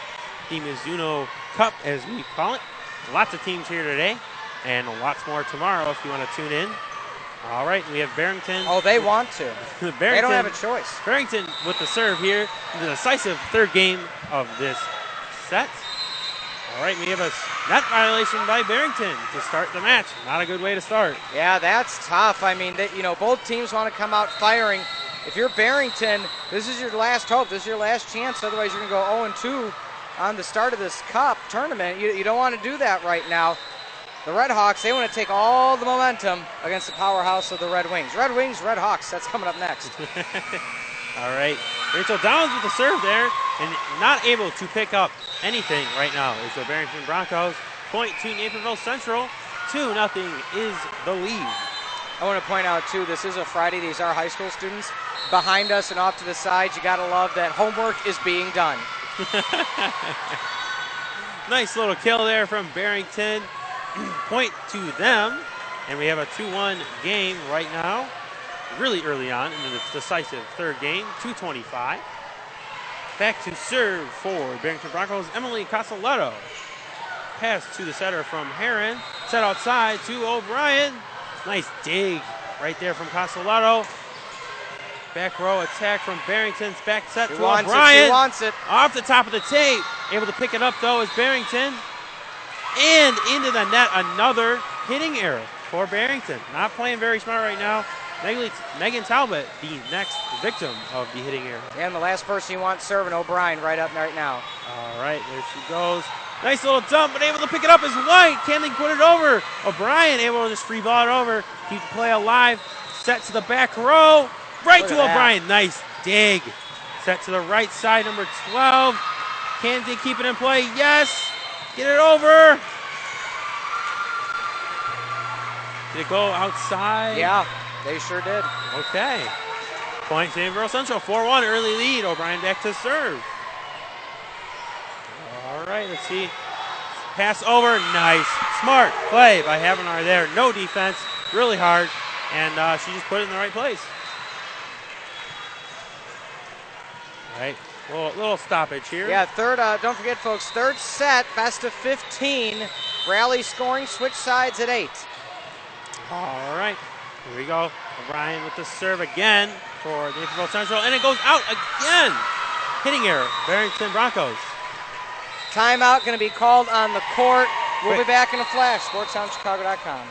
The Mizuno Cup, as we call it. Lots of teams here today, and lots more tomorrow if you want to tune in. All right, we have Barrington. Oh, they want to. They don't have a choice. Barrington with the serve here in the decisive third game of this set. All right, we have a net violation by Barrington to start the match. Not a good way to start. Yeah, that's tough. I mean, both teams want to come out firing. If you're Barrington, this is your last hope. This is your last chance. Otherwise, you're going to go 0-2 on the start of this cup tournament. You don't want to do that right now. The Red Hawks, they want to take all the momentum against the powerhouse of the Red Wings. Red Wings, Red Hawks, that's coming up next. All right, Rachel Downs with the serve there and not able to pick up anything right now. It's the Barrington Broncos point to Naperville Central. 2-0 is the lead. I want to point out, too, this is a Friday. These are high school students. Behind us and off to the sides, you got to love that homework is being done. Nice little kill there from Barrington. Point to them. And we have a 2-1 game right now. Really early on in the decisive third game. 2:25. Back to serve for Barrington Broncos, Emily Casaletto. Pass to the setter from Heron. Set outside to O'Brien. Nice dig right there from Casaletto. Back row attack from Barrington's back set to O'Brien. She wants it. Off the top of the tape. Able to pick it up, though, is Barrington. And into the net, another hitting error for Barrington. Not playing very smart right now. Megan Talbot, the next victim of the hitting error. And the last person you want serving, O'Brien, right now. All right, there she goes. Nice little dump, but able to pick it up is White. Can they put it over? O'Brien able to just free ball it over. Keep the play alive. Set to the back row. Right to O'Brien. Nice dig. Set to the right side, number 12. Can they keep it in play? Yes. Get it over. Did it go outside? Yeah, they sure did. Okay. Point to Naperville Central. 4-1 early lead. O'Brien back to serve. All right, let's see. Pass over. Nice. Smart play by Havenar there. No defense. Really hard. And she just put it in the right place. All right. Little stoppage here. Yeah, third. Don't forget, folks, third set, best of 15. Rally scoring, switch sides at 8. All right. Here we go. O'Brien with the serve again for Naperville Central. And it goes out again. Hitting error. Barrington Broncos. Timeout going to be called on the court. We'll be back in a flash. SportsTownChicago.com.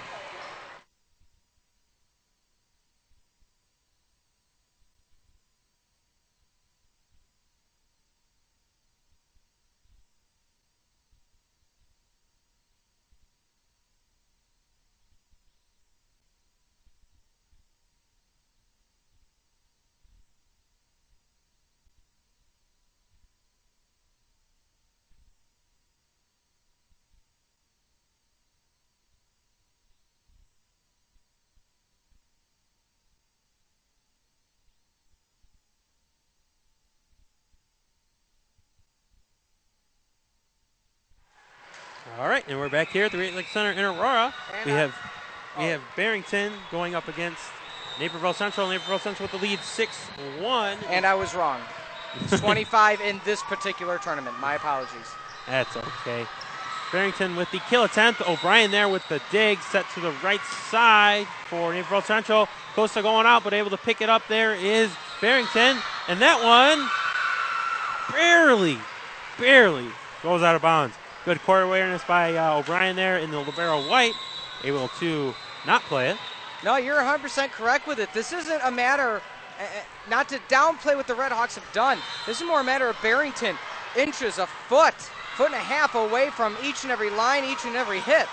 All right, and we're back here at the Great Lakes Center in Aurora. We have Barrington going up against Naperville Central. Naperville Central with the lead 6-1. And I was wrong. It's 25 in this particular tournament. My apologies. That's okay. Barrington with the kill attempt. O'Brien there with the dig. Set to the right side for Naperville Central. Close to going out, but able to pick it up there is Barrington. And that one barely goes out of bounds. Good court awareness by O'Brien there in the libero White. Able to not play it. No, you're 100% correct with it. This isn't a matter, not to downplay what the Red Hawks have done. This is more a matter of Barrington inches, a foot and a half away from each and every line, each and every hit.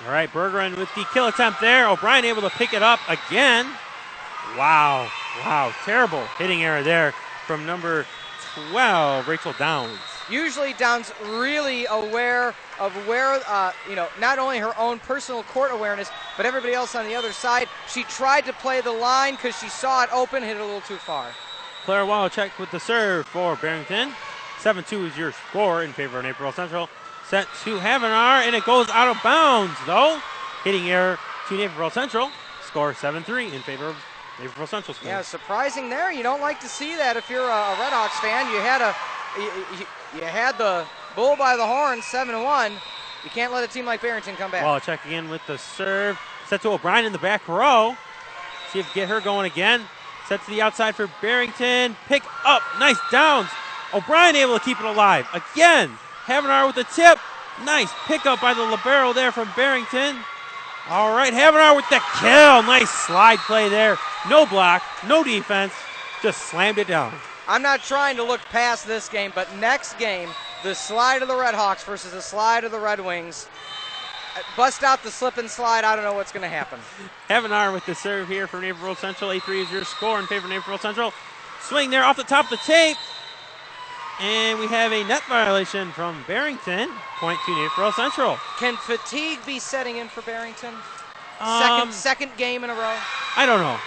All right, Bergeron with the kill attempt there. O'Brien able to pick it up again. Wow, terrible hitting error there from number 12, Rachel Downs. Usually Downs really aware of where, not only her own personal court awareness, but everybody else on the other side. She tried to play the line because she saw it open, hit it a little too far. Claire Wallachek with the serve for Barrington. 7-2 is your score in favor of Naperville Central. Set to Havenar, and it goes out of bounds, though. Hitting error to Naperville Central. Score 7-3 in favor of Naperville Central. Score. Yeah, surprising there. You don't like to see that if you're a Red Hawks fan. You had the bull by the horn, 7-1. You can't let a team like Barrington come back. Wallachek again with the serve. Set to O'Brien in the back row. See if we get her going again. Set to the outside for Barrington. Pick up. Nice Downs. O'Brien able to keep it alive. Again, Havenar with the tip. Nice pickup by the libero there from Barrington. All right, Havenar with the kill. Nice slide play there. No block, no defense. Just slammed it down. I'm not trying to look past this game, but next game, the slide of the Red Hawks versus the slide of the Red Wings. Bust out the slip and slide. I don't know what's going to happen. Havenar with the serve here for Naperville Central. 8-3 is your score in favor of Naperville Central. Swing there off the top of the tape. And we have a net violation from Barrington. Point to Naperville Central. Can fatigue be setting in for Barrington? Second game in a row? I don't know.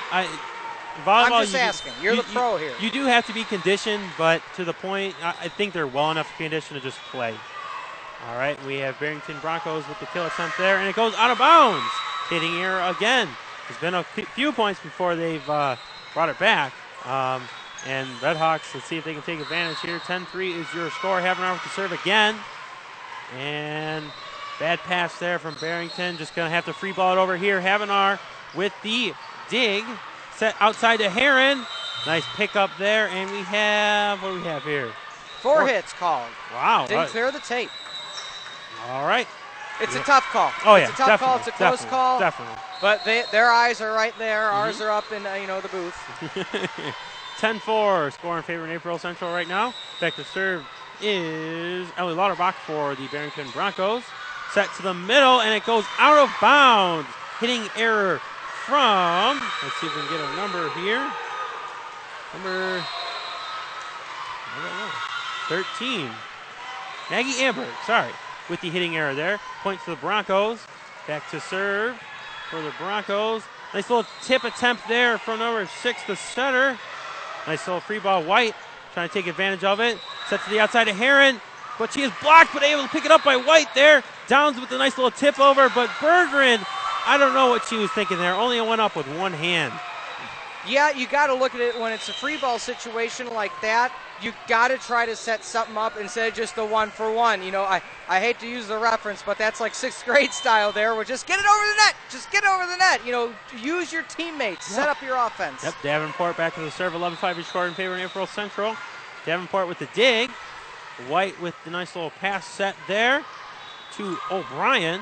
Volleyball, I'm just asking. You're the pro here. You do have to be conditioned, but to the point, I think they're well enough conditioned to just play. All right, we have Barrington Broncos with the kill attempt there, and it goes out of bounds. Hitting error again. There's been a few points before they've brought it back. And Redhawks, let's see if they can take advantage here. 10-3 is your score. Havenar with the serve again. And bad pass there from Barrington. Just going to have to free ball it over here. Havenar with the dig. Set outside to Heron. Nice pickup there. And we have, what do we have here? Four hits called. Wow. Didn't clear the tape. All right. It's a tough call. Oh, it's a tough call. It's a close call. Definitely. But their eyes are right there. Ours are up in the booth. 10-4 score in favor of Naperville Central right now. Back to serve is Ellie Lauterbach for the Barrington Broncos. Set to the middle, and it goes out of bounds. Hitting error from, let's see if we can get a number here. Number 13. Maggie Amberg, sorry, with the hitting error there. Point to the Broncos. Back to serve for the Broncos. Nice little tip attempt there from number 6, the setter. Nice little free ball, White trying to take advantage of it. Set to the outside of Heron, but she is blocked, but able to pick it up by White there. Downs with a nice little tip over, but Berggren, I don't know what she was thinking there. Only went up with one hand. Yeah, you got to look at it when it's a free ball situation like that. You got to try to set something up instead of just the 1-for-1. I hate to use the reference, but that's like 6th grade style there. Where just get it over the net. Just get over the net. Use your teammates. Set up your offense. Yep, Davenport back to the serve. 11-5 is scored in favor of Naperville Central. Davenport with the dig. White with the nice little pass set there to O'Brien.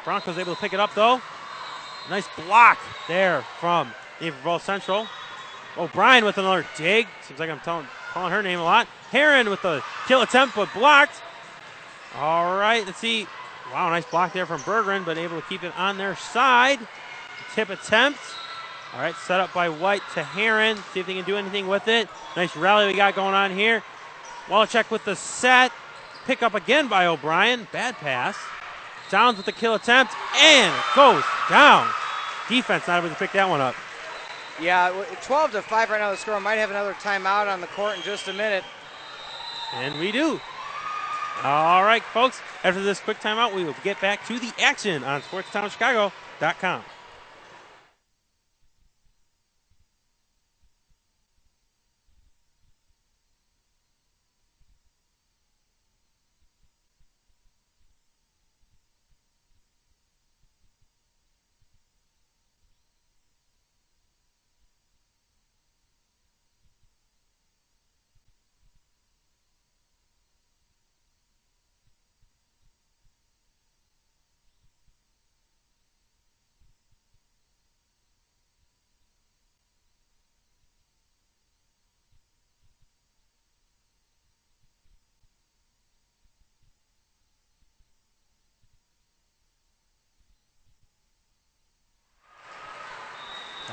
Broncos able to pick it up, though. Nice block there from Naperville Central. O'Brien with another dig. Seems like I'm calling her name a lot. Heron with the kill attempt, but blocked. All right, let's see. Wow, nice block there from Berggren, but able to keep it on their side. Tip attempt. All right, set up by White to Heron. See if they can do anything with it. Nice rally we got going on here. Wallachek with the set. Pick up again by O'Brien. Bad pass. Downs with the kill attempt, and it goes down. Defense not able to pick that one up. Yeah, 12-5 right now the score. Might have another timeout on the court in just a minute. And we do. All right, folks. After this quick timeout, we will get back to the action on SportsTownChicago.com.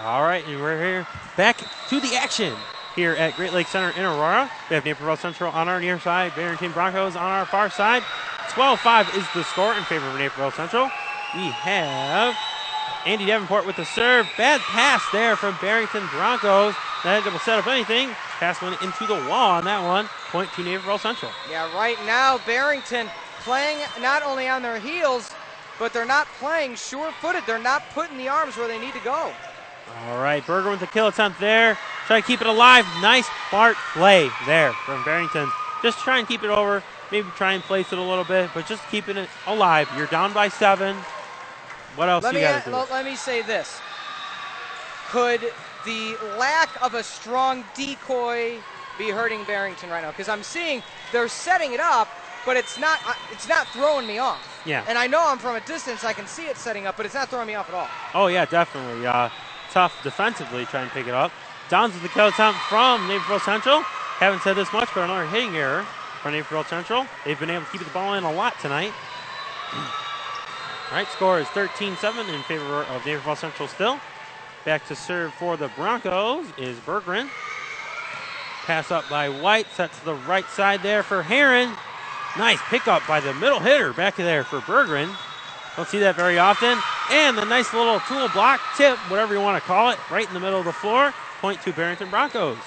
All right, and we're here back to the action here at Great Lakes Center in Aurora. We have Naperville Central on our near side, Barrington Broncos on our far side. 12-5 is the score in favor of Naperville Central. We have Andy Davenport with the serve. Bad pass there from Barrington Broncos. That will set up anything. Pass went into the wall on that one. Point to Naperville Central. Yeah, right now Barrington playing not only on their heels, but they're not playing sure-footed. They're not putting the arms where they need to go. All right, Berger with the kill attempt there. Try to keep it alive. Nice smart play there from Barrington. Just try and keep it over. Maybe try and place it a little bit, but just keeping it alive. You're down by 7. What else you got to do? Let me say this. Could the lack of a strong decoy be hurting Barrington right now? Because I'm seeing they're setting it up, but it's not throwing me off. Yeah. And I know I'm from a distance. I can see it setting up, but it's not throwing me off at all. Oh, yeah, definitely. Tough defensively trying to pick it up. Downs with the kill attempt from Naperville Central. Haven't said this much, but another hitting error for Naperville Central. They've been able to keep the ball in a lot tonight. All right, score is 13-7 in favor of Naperville Central still. Back to serve for the Broncos is Berggren. Pass up by White. Set to the right side there for Heron. Nice pickup by the middle hitter back there for Berggren. Don't see that very often. And the nice little tool block tip, whatever you want to call it, right in the middle of the floor. Point to Barrington Broncos.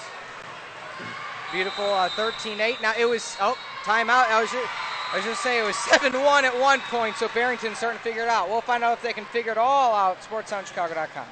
Beautiful 13-8. Now it was, timeout. I was going to say it was 7-1 at one point, so Barrington's starting to figure it out. We'll find out if they can figure it all out. SportsOnChicago.com.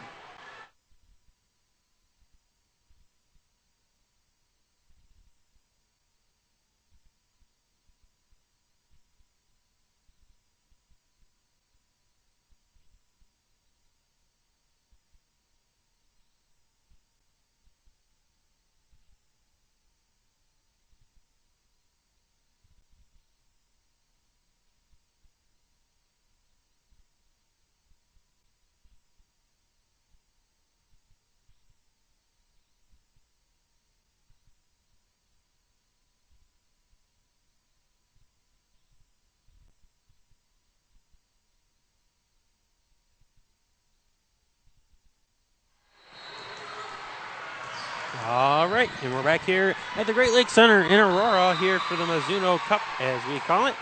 All right, and we're back here at the Great Lakes Center in Aurora here for the Mizuno Cup, as we call it.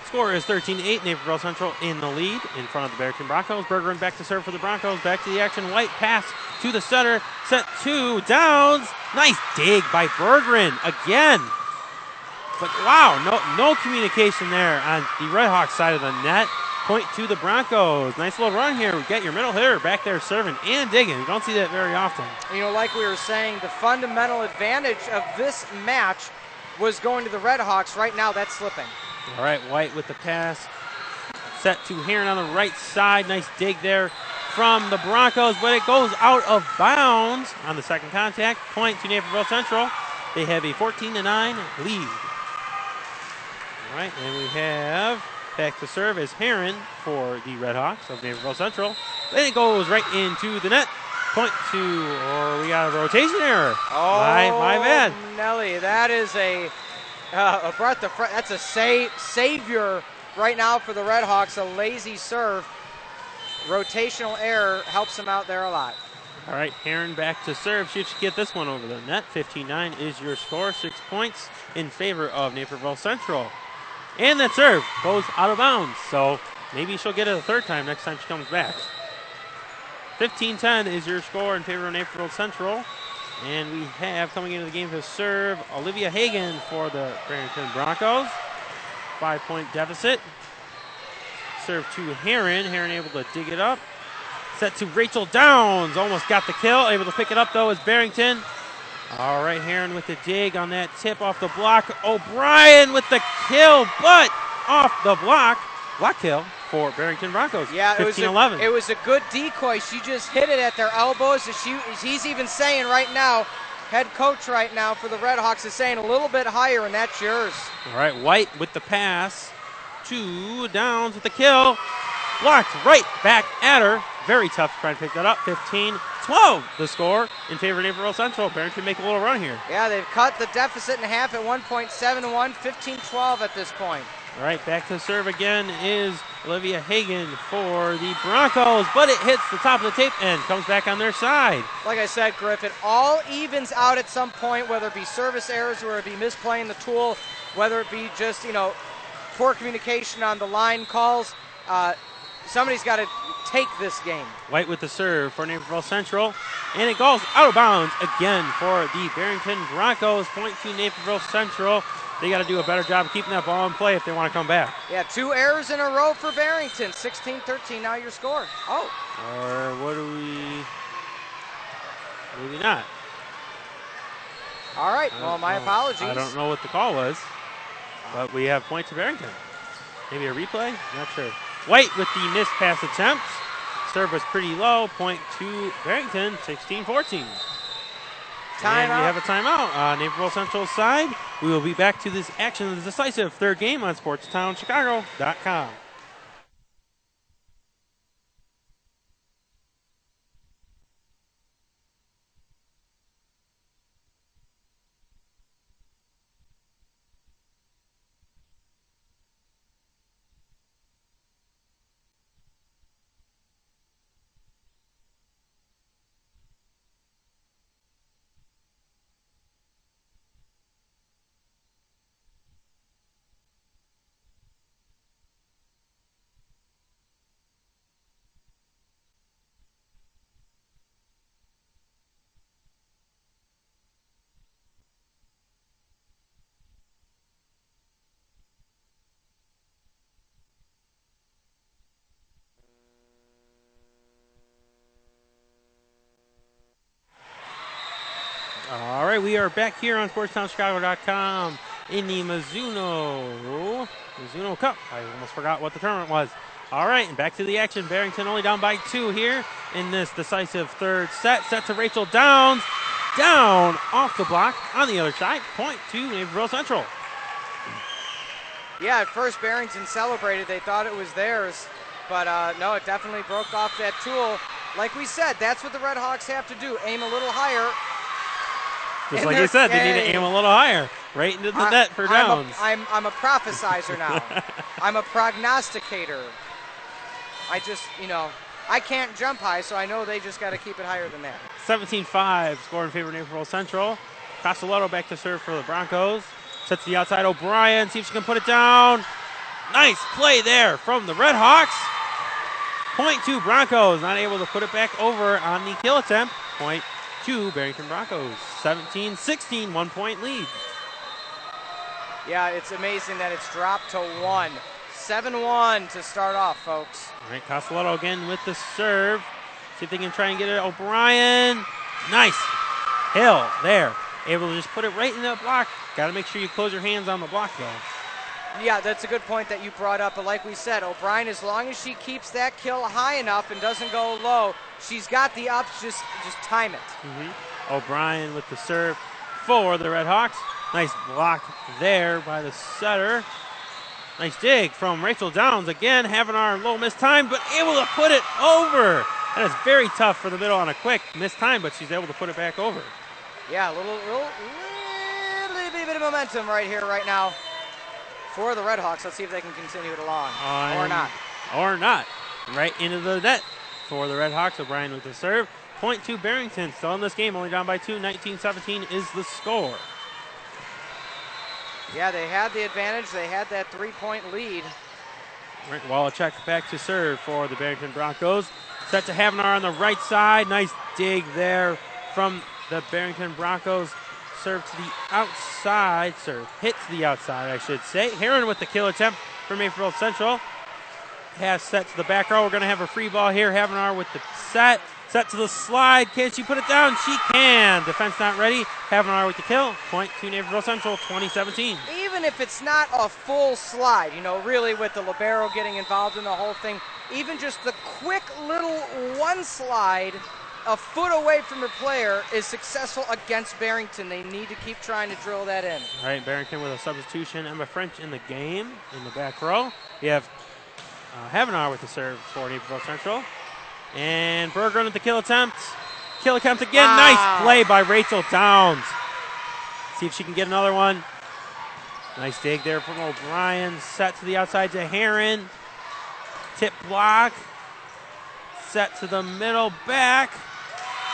Score is 13-8, Naperville Central in the lead in front of the Barrington Broncos. Berggren back to serve for the Broncos, back to the action. White pass to the center, set two, Downs. Nice dig by Berggren again. But wow, no communication there on the Redhawks side of the net. Point to the Broncos. Nice little run here. We get your middle hitter back there serving and digging. You don't see that very often. You know, like we were saying, the fundamental advantage of this match was going to the Redhawks. Right now, that's slipping. All right, White with the pass. Set to Heron on the right side. Nice dig there from the Broncos, but it goes out of bounds on the second contact. Point to Naperville Central. They have a 14-9 lead. All right, and we have back to serve as Heron for the Redhawks of Naperville Central. Then it goes right into the net. Point to, or we got a rotation error. Oh, my bad. Nelly, that is a breath of fresh. That's a savior right now for the Redhawks. A lazy serve. Rotational error helps them out there a lot. All right, Heron back to serve. She should get this one over the net. 15-9 is your score. 6 points in favor of Naperville Central. And that serve goes out of bounds, so maybe she'll get it a third time next time she comes back. 15-10 is your score in favor of Naperville Central. And we have coming into the game to serve Olivia Hagan for the Barrington Broncos. 5-point deficit. Serve to Heron. Heron able to dig it up. Set to Rachel Downs. Almost got the kill. Able to pick it up, though, is Barrington. All right, Heron with the dig on that tip off the block. O'Brien with the kill, but off the block. Block kill for Barrington Broncos. Yeah, 15-11. It was a good decoy. She just hit it at their elbows. He's even saying right now, head coach right now for the Redhawks is saying a little bit higher, and that's yours. All right, White with the pass. 2 Downs with the kill. Blocked right back at her. Very tough to try and pick that up. 15-12 the score in favor of Naperville Central. Barrington make a little run here. Yeah, they've cut the deficit in half at 1.71, 15-12 at this point. All right, back to serve again is Olivia Hagan for the Broncos, but it hits the top of the tape and comes back on their side. Like I said, Griff, it all evens out at some point, whether it be service errors, whether it be misplaying the tool, whether it be just, poor communication on the line calls. Somebody's got to take this game. White with the serve for Naperville Central, and it goes out of bounds again for the Barrington Broncos. Point to Naperville Central. They got to do a better job of keeping that ball in play if they want to come back. Yeah, 2 errors in a row for Barrington. 16-13 now your score. Oh. Or what do we... Maybe not. All right, well, my apologies. I don't know what the call was, but we have point to Barrington. Maybe a replay? Not sure. White with the missed pass attempt. Serve was pretty low. Point to Barrington, 16-14. And we have a timeout on Naperville Central's side. We will be back to this action, the decisive third game on SportsTownChicago.com. we are back here on SportsTownChicago.com in the Mizuno Cup. I almost forgot what the tournament was. All right, and back to the action. Barrington only down by 2 here in this decisive third set. Set to Rachel Downs. Down off the block on the other side. Point to Naperville Central. Yeah, at first Barrington celebrated. They thought it was theirs. But no, it definitely broke off that tool. Like we said, that's what the Red Hawks have to do. Aim a little higher. Just like you said, they need to aim a little higher. Right into the net for Downs. I'm a prophesizer now. I'm a prognosticator. I just, I can't jump high, so I know they just got to keep it higher than that. 17-5, score in favor of Naperville Central. Costello back to serve for the Broncos. Sets to the outside, O'Brien, see if she can put it down. Nice play there from the Red Hawks. Point to Broncos, not able to put it back over on the kill attempt. Point to Barrington Broncos, 17-16, 1 point lead. Yeah, it's amazing that it's dropped to 1. 7-1 to start off, folks. All right, Costello again with the serve. See if they can try and get it. O'Brien, nice. Hill there, able to just put it right in the block. Got to make sure you close your hands on the block, though. Yeah, that's a good point that you brought up. But like we said, O'Brien, as long as she keeps that kill high enough and doesn't go low, she's got the ups. Just time it. O'Brien with the serve for the Red Hawks. Nice block there by the setter. Nice dig from Rachel Downs again, having our little missed time, but able to put it over. That is very tough for the middle on a quick missed time, but she's able to put it back over. Yeah, a little bit of momentum right here, right now for the Red Hawks. Let's see if they can continue it along or not. Or not. Right into the net for the Red Hawks. O'Brien with the serve. Point to Barrington. Still in this game, only down by 2. 19-17 is the score. Yeah, they had the advantage. They had that 3-point lead. Right, Wallachek back to serve for the Barrington Broncos. Set to Havenar on the right side. Nice dig there from the Barrington Broncos. Serve to the outside. Serve hit to the outside, I should say. Heron with the kill attempt for Naperville Central. Pass set to the back row. We're going to have a free ball here. Havenar with the set. Set to the slide. Can she put it down? She can. Defense not ready. Havenar with the kill. Point to Naperville Central, 2017. Even if it's not a full slide, really with the libero getting involved in the whole thing, even just the quick little one slide a foot away from your player is successful against Barrington. They need to keep trying to drill that in. All right, Barrington with a substitution. Emma French in the game in the back row. You have Havenar with the serve for Naperville Central. And Bergeron with the kill attempt. Kill attempt again. Wow. Nice play by Rachel Downs. See if she can get another one. Nice dig there from O'Brien. Set to the outside to Heron. Tip block. Set to the middle back.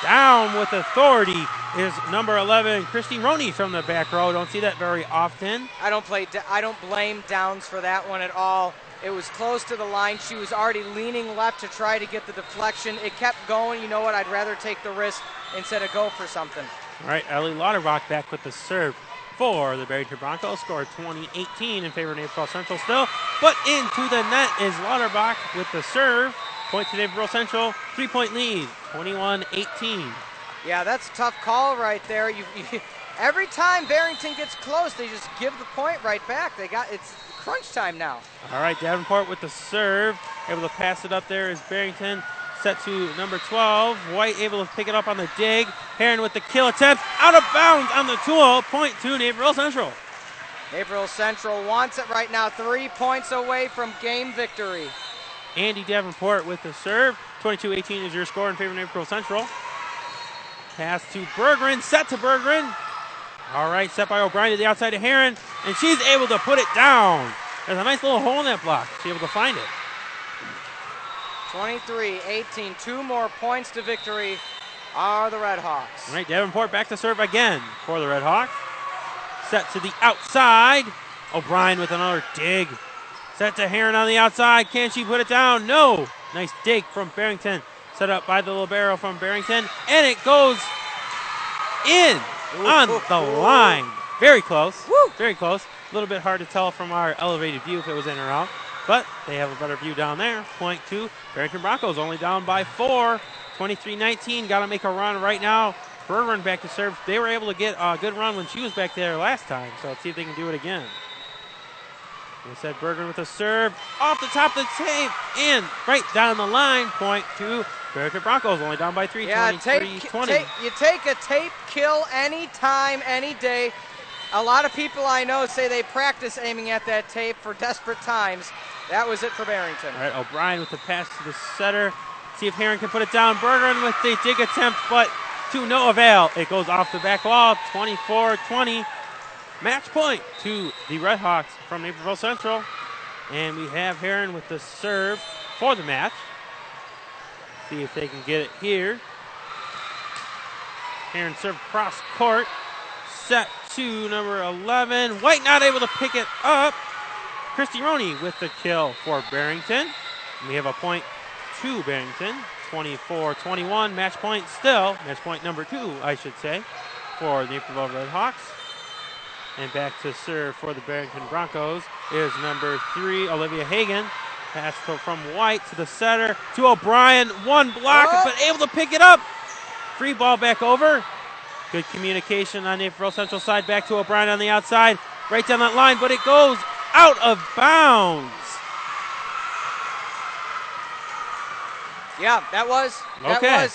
Down with authority is number 11, Christy Roney from the back row. Don't see that very often. I don't blame Downs for that one at all. It was close to the line. She was already leaning left to try to get the deflection. It kept going. You know what? I'd rather take the risk instead of go for something. All right, Ellie Lauterbach back with the serve for the Barrington Broncos. Scored 20-18 in favor of Naperville Central still. But into the net is Lauterbach with the serve. Point to Naperville Central. 3-point lead, 21-18. Yeah, that's a tough call right there. Every time Barrington gets close, they just give the point right back. It's crunch time now. All right, Davenport with the serve. Able to pass it up there is Barrington. Set to number 12. White able to pick it up on the dig. Heron with the kill attempt. Out of bounds on the tool. Point to Naperville Central. Naperville Central wants it right now. 3 points away from game victory. Andy Davenport with the serve. 22-18 is your score in favor of Naperville Central. Pass to Bergeron. Set to Bergeron. All right, set by O'Brien to the outside to Heron. And she's able to put it down. There's a nice little hole in that block. She's able to find it. 23-18. 2 more points to victory are the Red Hawks. All right, Davenport back to serve again for the Red Hawks. Set to the outside. O'Brien with another dig. Set to Heron on the outside. Can she put it down? No. Nice dig from Barrington. Set up by the libero from Barrington. And it goes in on the line. Very close. Woo. Very close. A little bit hard to tell from our elevated view if it was in or out. But they have a better view down there. Point to Barrington Broncos only down by 4. 23-19. Got to make a run right now Bergeron back to serve. They were able to get a good run when she was back there last time, so let's see if they can do it again. We said Bergeron with a serve off the top of the tape and right down the line. Point to Barrington Broncos, only down by 3, yeah, 23-20. You take a tape kill any time, any day. A lot of people I know say they practice aiming at that tape for desperate times. That was it for Barrington. All right, O'Brien with the pass to the setter. See if Herron can put it down. Bergeron with the dig attempt, but to no avail. It goes off the back wall, 24-20. Match point to the Red Hawks from Naperville Central. And we have Herron with the serve for the match. See if they can get it here. Herron serve cross court. Set to number 11. White not able to pick it up. Christy Roney with the kill for Barrington. And we have a point to Barrington. 24-21. Match point still. Match point number 2, I should say, for the Naperville Red Hawks. And back to serve for the Barrington Broncos is number 3, Olivia Hagan. Pass from White to the setter to O'Brien. One block, but able to pick it up. Free ball back over. Good communication on Naperville Central side. Back to O'Brien on the outside. Right down that line, but it goes out of bounds. Yeah, that was. Okay.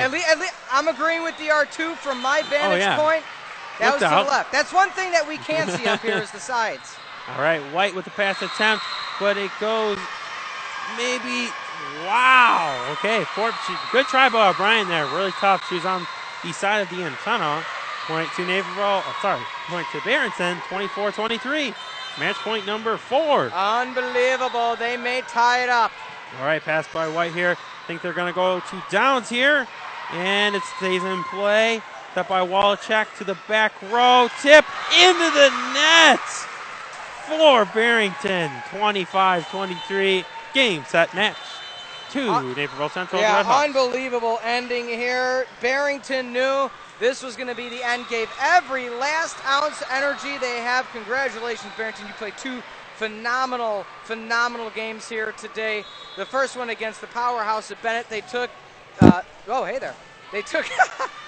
At least, I'm agreeing with the R2 from my vantage point. That was to the left. That's one thing that we can see up here is the sides. All right, White with the pass attempt, but it goes maybe, wow. Okay, good try by O'Brien there. Really tough. She was on the side of the antenna. Point to point to Barrington, 24-23. Match point number 4. Unbelievable. They may tie it up. All right, pass by White here. I think they're going to go to downs here, and it stays in play. Set by Wallachek to the back row. Tip into the net for Barrington. 25-23. Game, set, match to Naperville Central. Yeah, unbelievable ending here. Barrington knew this was going to be the end. Gave every last ounce of energy they have. Congratulations, Barrington. You played 2 phenomenal games here today. The first one against the powerhouse of Bennett. They took, hey there. They took,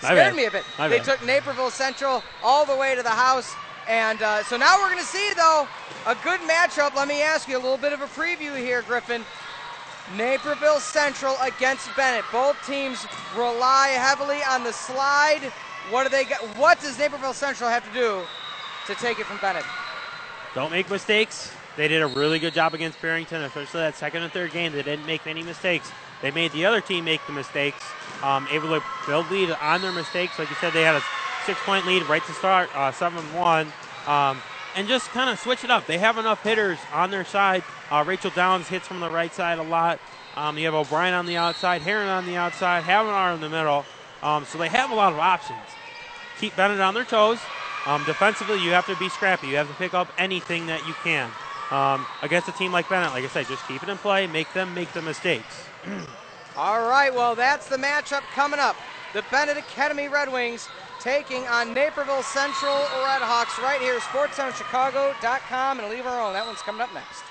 scared me a bit. They took Naperville Central all the way to the house. And so now we're going to see, though, a good matchup. Let me ask you a little bit of a preview here, Griffin. Naperville Central against Bennett. Both teams rely heavily on the slide. What does Naperville Central have to do to take it from Bennett? Don't make mistakes. They did a really good job against Barrington, especially that second and third game. They didn't make any mistakes. They made the other team make the mistakes, able to build lead on their mistakes. Like you said, they had a 6-point lead right to start, 7-1, and just kind of switch it up. They have enough hitters on their side. Rachel Downs hits from the right side a lot. You have O'Brien on the outside, Herron on the outside, Havenar in the middle. So they have a lot of options. Keep Bennett on their toes. Defensively, you have to be scrappy. You have to pick up anything that you can. Against a team like Bennett, like I said, just keep it in play, make them make the mistakes. All right, well, that's the matchup coming up. The Bennett Academy Red Wings taking on Naperville Central Red Hawks right here, sportscenterchicago.com, and leave our own. That one's coming up next.